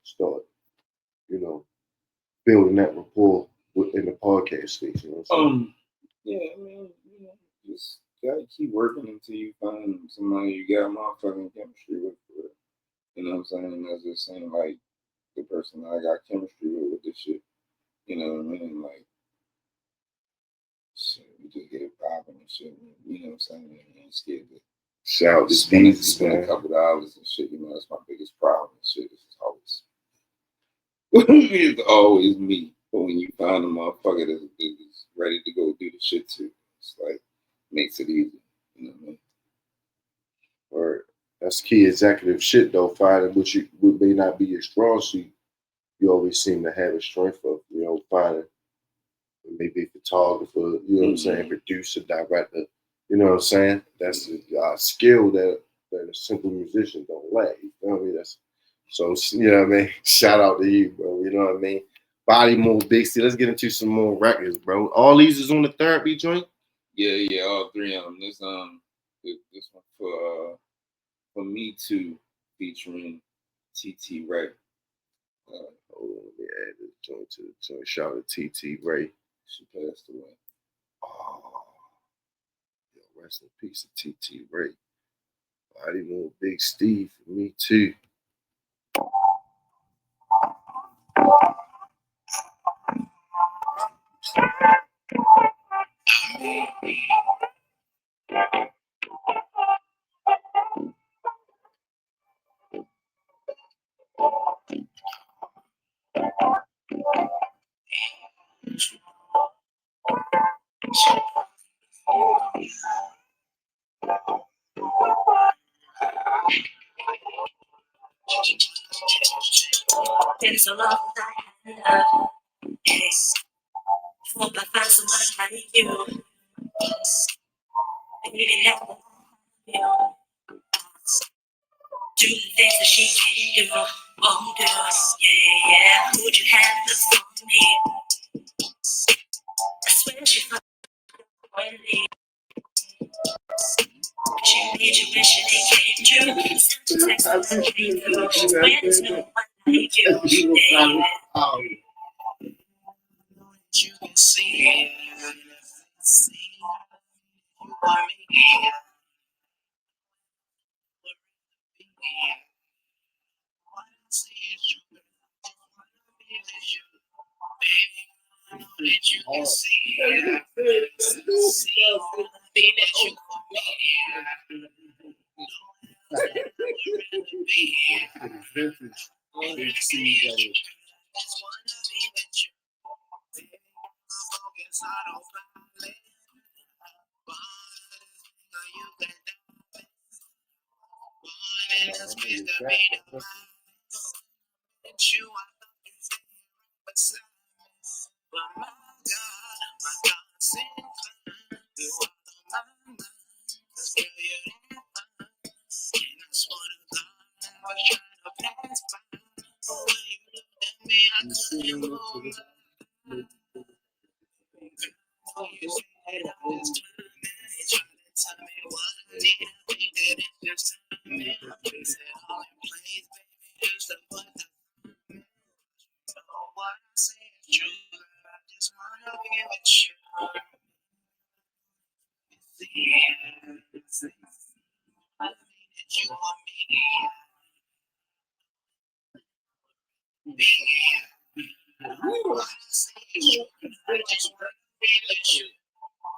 start, you know, building that rapport in the podcast space? You know yeah, I mean, you know, just gotta keep working until you find somebody you got motherfucking chemistry with. You know what I'm saying? That's just saying like the person I got chemistry with this shit. You know what I mean? Like, shit, we just get it popping and shit. You know what I'm saying? You ain't scared to shout out to spend a couple dollars and shit. You know, that's my biggest problem and shit. It's always me. But when you find a motherfucker that's ready to go do the shit too, it's like makes it easy. You know what I mean? Or that's key executive shit though. Finding what may not be your strong suit, you always seem to have a strength of. You know, finding maybe a photographer. You know what I'm saying? Producer, director. You know what I'm saying? That's a skill that a simple musician don't lack. You know what I mean? That's so. You know what I mean? Shout out to you, bro. You know what I mean? Bodymore, Big C. Let's get into some more records, bro. All these is on the therapy joint. Yeah, all three of them. This one for Me Too featuring TT Ray. Hold on, let me add this joint to the joint. Shout out to TT Ray. She passed away. Oh, yo, rest in peace to TT Ray. Bodymore, Big Steve for me too. Been so long I had love. Yes. Hope I find someone like you. Baby, never you. Do the things that she can do. Won't do. Yeah. Would you have this for me? I swear she fucked with me. She made you wish it came true. Sent a text that came through. When there's no one like you. Yeah. You can see it. See you are me. What I see is you. What I feel is you. Baby, I know that you can see it. See me that you want me. No one else that I would rather be. And I see it. Just wanna be with you. Baby, I'm focused, I don't violate. You can one in the space that made a mind. You, I thought you stayed right beside me. But my God, my God's inclined. You are the mind. Cause girl, you didn't find. And I swear to God, I was trying to pass by. But when you looked at me, I couldn't move. You said I was trying. You tried to tell me what I need. I think that it's just time. You said all in place, baby, just to put the what I say is true. I just wanna be with you. See, I mean that you want me. What I say is true. I just wanna be with you.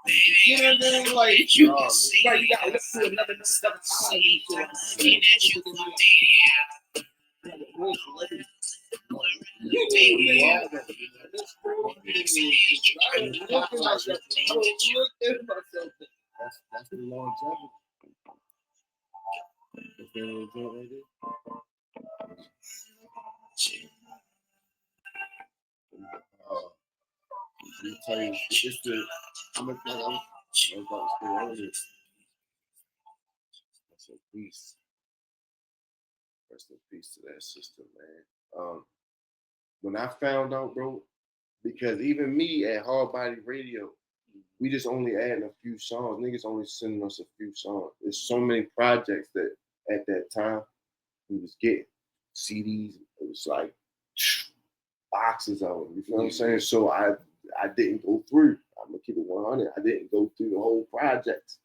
Baby, I like you can see. Right, you gotta listen to another stuff. I mean that you want me. That's the longevity. Is there a joint like this? Let me tell you, it's the I'm about to stay on this. Rest in peace. Rest in peace to that sister, man. When I found out, bro, because even me at Hard Body Radio, we just only adding a few songs. Niggas only sending us a few songs. There's so many projects that at that time we was getting CDs. It was like boxes of them. You feel what I'm saying? So I didn't go through. I'm gonna keep it 100. I didn't go through the whole project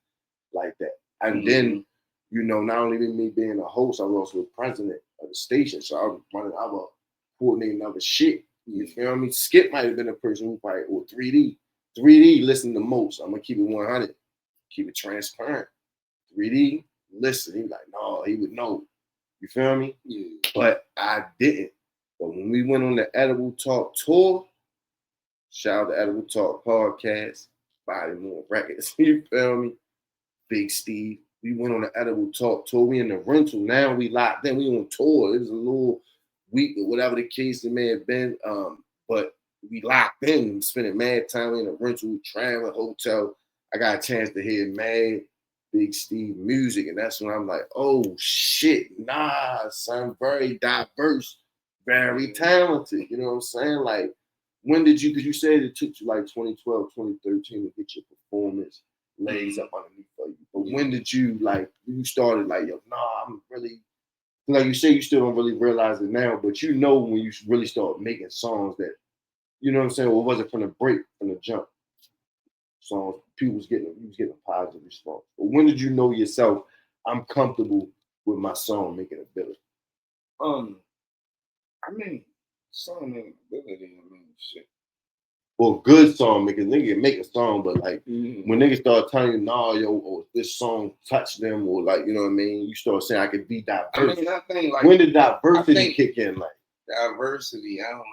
like that. And then, you know, not only me being a host, I was also the president of the station. So I was running, I was coordinating other shit. You feel me? Skip might have been a person who probably, or 3D. 3D listened the most. I'm gonna keep it 100. Keep it transparent. 3D, listen. He was like, no, he would know. You feel me? Yeah. But I didn't. But when we went on the Edible Talk tour, shout out to Edible Talk podcast, Bodymore Records. You feel me? Big Steve. We went on the Edible Talk tour. We in the rental. Now we locked in. We on tour. It was a little week or whatever the case it may have been. But we locked in, spending mad time in the rental, traveling, hotel. I got a chance to hear mad Big Steve music. And that's when I'm like, oh shit, nah, son, very diverse, very talented. You know what I'm saying? Like, when did you, because you said it took you like 2012, 2013 to get your performance legs up underneath of you. But when did you, like, you started like, yo, nah, I'm really like you say, you still don't really realize it now, but you know when you really start making songs that, you know what I'm saying, well, it wasn't from the break, from the jump. Songs, you was getting a positive response. But when did you know yourself, I'm comfortable with my song making a billion? I mean, song making ability, I mean, shit. Well, good song making, nigga can make a song, but like when niggas start telling you, nah, yo, or this song touched them, or like, you know what I mean, you start saying I can be diverse. I mean, I think like when did diversity kick in? Like diversity, I don't know.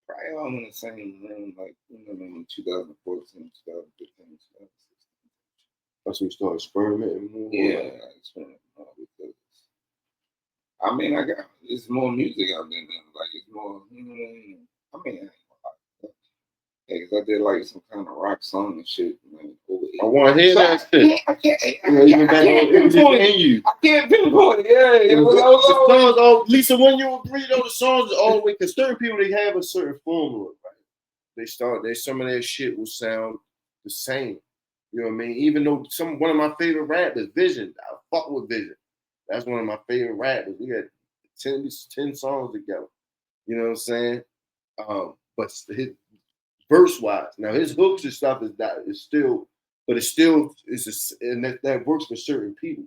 Probably all in the same room, like, you know, in 2014, 2015, 2016. That's when you start experimenting more. Yeah, I experimented more because I mean, it's more music out there now. Like, it's more, you know what I mean? I mean, because I did like some kind of rock song and shit. Man, I want to hear that shit. I can't pinpoint it. I can't pinpoint it. Yeah, it was always. Lisa, when you agree though, the songs are always, because certain people, they have a certain formula, right? Some of their shit will sound the same. You know what I mean? Even though one of my favorite rappers, Vision, I fuck with Vision. That's one of my favorite rappers. We had 10 songs together. You know what I'm saying? But his verse wise, now his hooks and stuff and that works for certain people.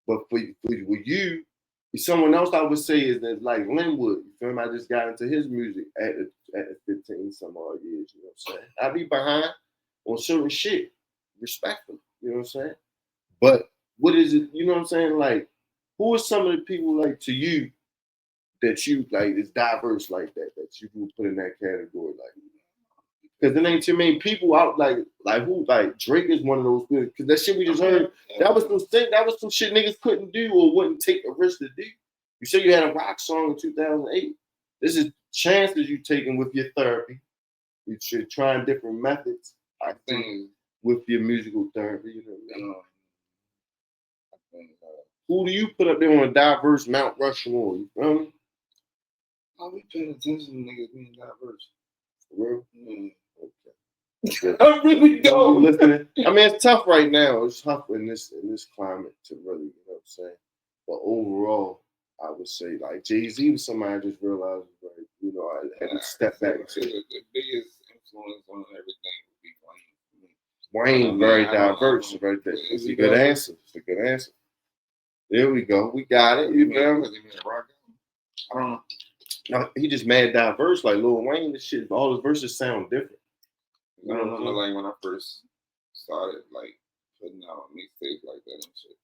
But for you, someone else I would say is that like Linwood. You feel me? I just got into his music at 15 some odd years. You know what I'm saying? I be behind on certain shit, respectfully. You know what I'm saying? But what is it? You know what I'm saying? Like, who are some of the people like to you that you like is diverse like that you would put in that category? Like, because there ain't too many people out like who like Drake is one of those people. Because that shit we just heard, that was some shit niggas couldn't do or wouldn't take a risk to do. You said you had a rock song in 2008. This is chances you taking with your therapy. You're trying different methods. I think with your musical therapy. You know what I mean? Who do you put up there on a diverse Mount Rushmore? You feel me? I'll be paying attention to niggas being diverse. For real? Okay. I really don't. Listening. I mean, it's tough right now. It's tough in this climate to really, you know what I'm saying? But overall, I would say like Jay-Z was somebody I just realized, like, you know, I had to step back and say the biggest influence on everything would be Wayne. Wayne, very diverse, right there. It's a good answer. It's a good answer. There we go. We got it. You know, I don't know. No, he just mad diverse, like Lil Wayne. This shit, all his verses sound different. I remember like when I first started like putting out mixtapes like that and shit.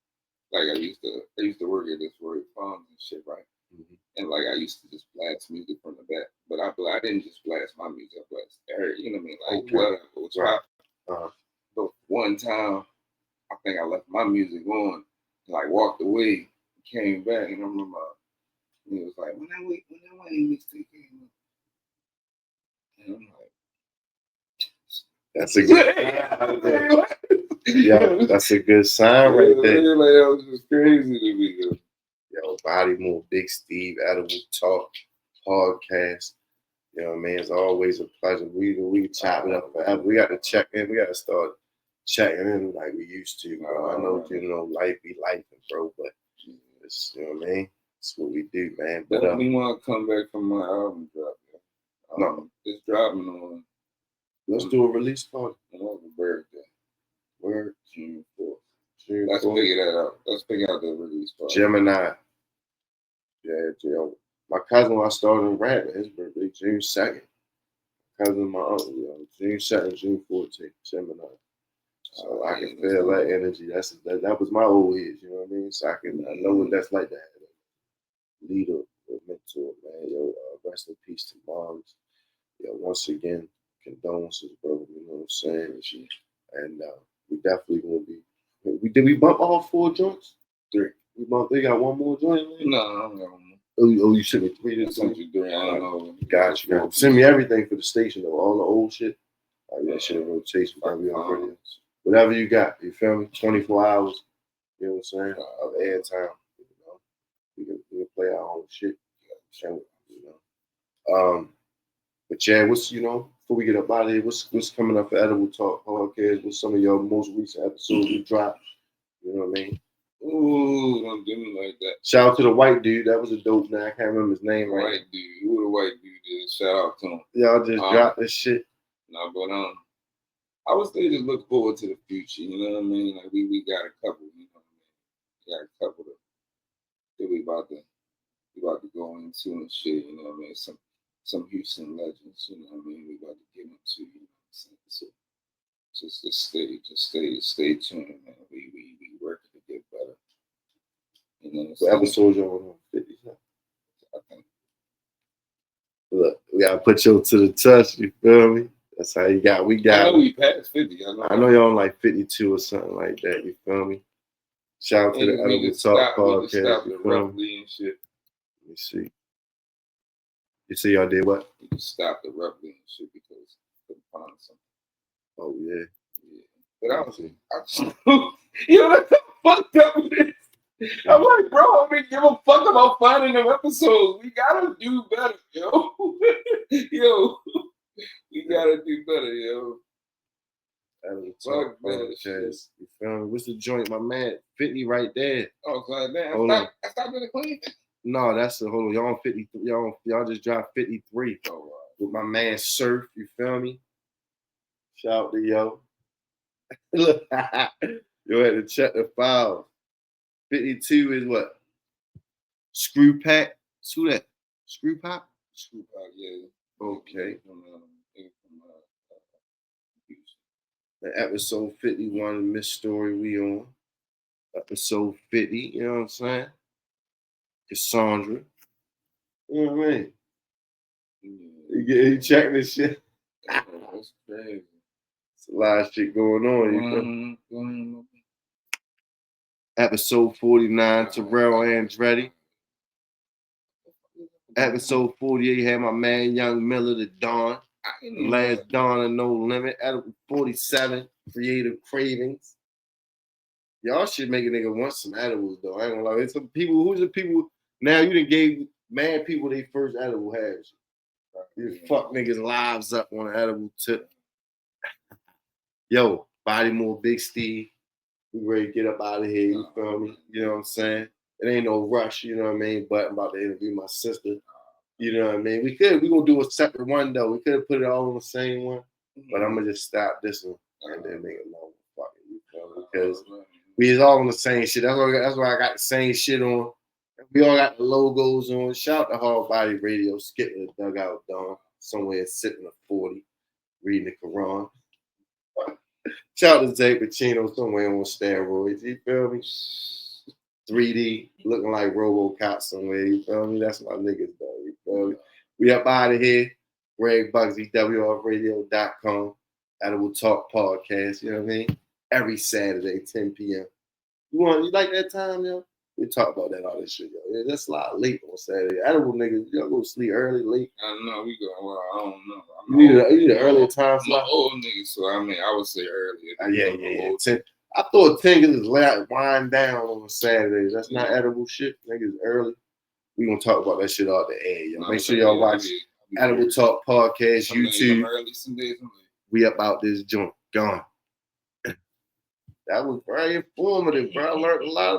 Like I used to work at this Roy Farms and shit, right? Mm-hmm. And like I used to just blast music from the back, but I didn't just blast my music, I blast every, you know what I mean? Like whatever was right. But one time, I think I left my music on, like walked away, came back, and I remember he was like, when that Wayne mixtape came up, and I'm like, that's a good yeah, that's a good sign right there. Like, that was just crazy to me. Yo, Bodymore, Big Steve, Edible Talk, podcast. You know, man, it's always a pleasure. We chop it up forever. We got to check in. We got to start checking in like we used to. Bro. I know, you know, life be life, bro, but it's, you know what I mean? It's what we do, man. But definitely want to come back from my album drop. No, it's dropping on. Let's do a release party. On my birthday. Word. June 4th. Let's figure that out. Let's figure out the release party. Gemini. Yeah, my cousin, I started rapping, his birthday, June 2nd. Cousin, my uncle, June 2nd, June 14th, Gemini. So I can feel that energy. That was my old age, you know what I mean? So I know what that's like to have a leader, a mentor, man. Yo, rest in peace to moms. Yo, once again, condolences, bro. You know what I'm saying? And we definitely gonna be. Did we bump all 4 joints? 3. They got one more joint? No, I don't got one more. Oh, you sent me 3. I sent you 3. I don't know. Got you. Send me everything for the station though. All the old shit. That shit in rotation. Whatever you got. You feel me? 24 hours. You know what I'm saying? Of airtime. You know, we can play our own shit. You know. But yeah, what's, you know, before we get up out of here, what's coming up for Edible Talk podcast? What's some of your most recent episodes you dropped? You know what I mean? Ooh, don't do me like that. Shout out to the white dude. That was a dope man. I can't remember his name right White dude. Who the white dude is? Shout out to him. Y'all just dropped this shit. No, but I would say just look forward to the future. You know what I mean? Like we got a couple. You know what I mean? We got a couple that we about to go into and shit. You know what I mean? Some Houston legends. You know what I mean? We about to get into. You know what I'm saying? So just stay tuned, man. We working to get better. You know, What episode y'all on 50? I think. Look, we gotta put you to the touch. You feel me? That's how you got. We got. I know we passed 50. I know y'all on like 52 or something like that. You feel me? Shout out to the Edible Talk podcast. You feel me? And shit. Let me see. You see y'all did what? We just stopped abruptly and shit because we couldn't find something. Oh yeah. But I was yo, that's fucked up with this. I'm like, bro, I mean, give a fuck about finding them episodes. We gotta do better, yo. Yo, we gotta do better, yo. Edible Talk podcast. You feel me? What's the joint, my man? 50 right there. Oh, God, man. I stopped in the clean. No, that's the whole. Y'all on 53. Y'all just dropped 53. Oh, wow. With my man Surf. You feel me? Shout out to yo. Look, you had to check the file. 52 is what? Screw Pack. Who that? Screw Pop? Screw Pop, yeah. Okay. The episode 51, Miss Story, we on. Episode 50, you know what I'm saying? Cassandra. You know what I mean? You checking this shit? That's crazy. It's a lot of shit going on. You know? Episode 49, Terrell Andretti. Episode 48 had my man Young Miller, the Dawn. The last Dawn of No Limit. Episode 47, Creative Cravings. Y'all should make a nigga want some edibles though. I ain't gonna lie. There's some people, who's the people now you done gave mad people their first edible habs. You fuck niggas' lives up on an edible tip. Yo, Bodymore, Big Steve. We ready to get up out of here, you feel me? You know what I'm saying? It ain't no rush, you know what I mean? But I'm about to interview my sister. You know what I mean? We gonna do a separate one though. We could have put it all on the same one. But I'm gonna just stop this one and then make it long. You feel me? Because we is all on the same shit. That's why I got the same shit on. We all got the logos on. Shout out to Hard Body Radio, skipping the dugout down somewhere sitting a 40, reading the Quran. Shout out to Zay Pacino somewhere on steroids. You feel me? 3D, looking like RoboCop somewhere. You feel me? That's my niggas though. You feel me? We up out of here. Greg Bugsy, WRradio.com. Edible Talk podcast. You know what I mean? Every Saturday, 10 p.m. You like that time, yo? We talk about that all this shit, yo. Yeah, that's a lot late on Saturday. Edible niggas, y'all go to sleep early, late. I don't know. I don't know. You need an earlier time slot. I'm old nigga, so I mean, I would say earlier. Yeah. 10. I thought 10 is wind down on Saturdays. That's not edible shit. Niggas early. We gonna talk about that shit all the air, yo. Make sure y'all watch Edible Talk podcast, YouTube. Some days. We up out this joint. Gone. That was very informative, bro. I learned a lot.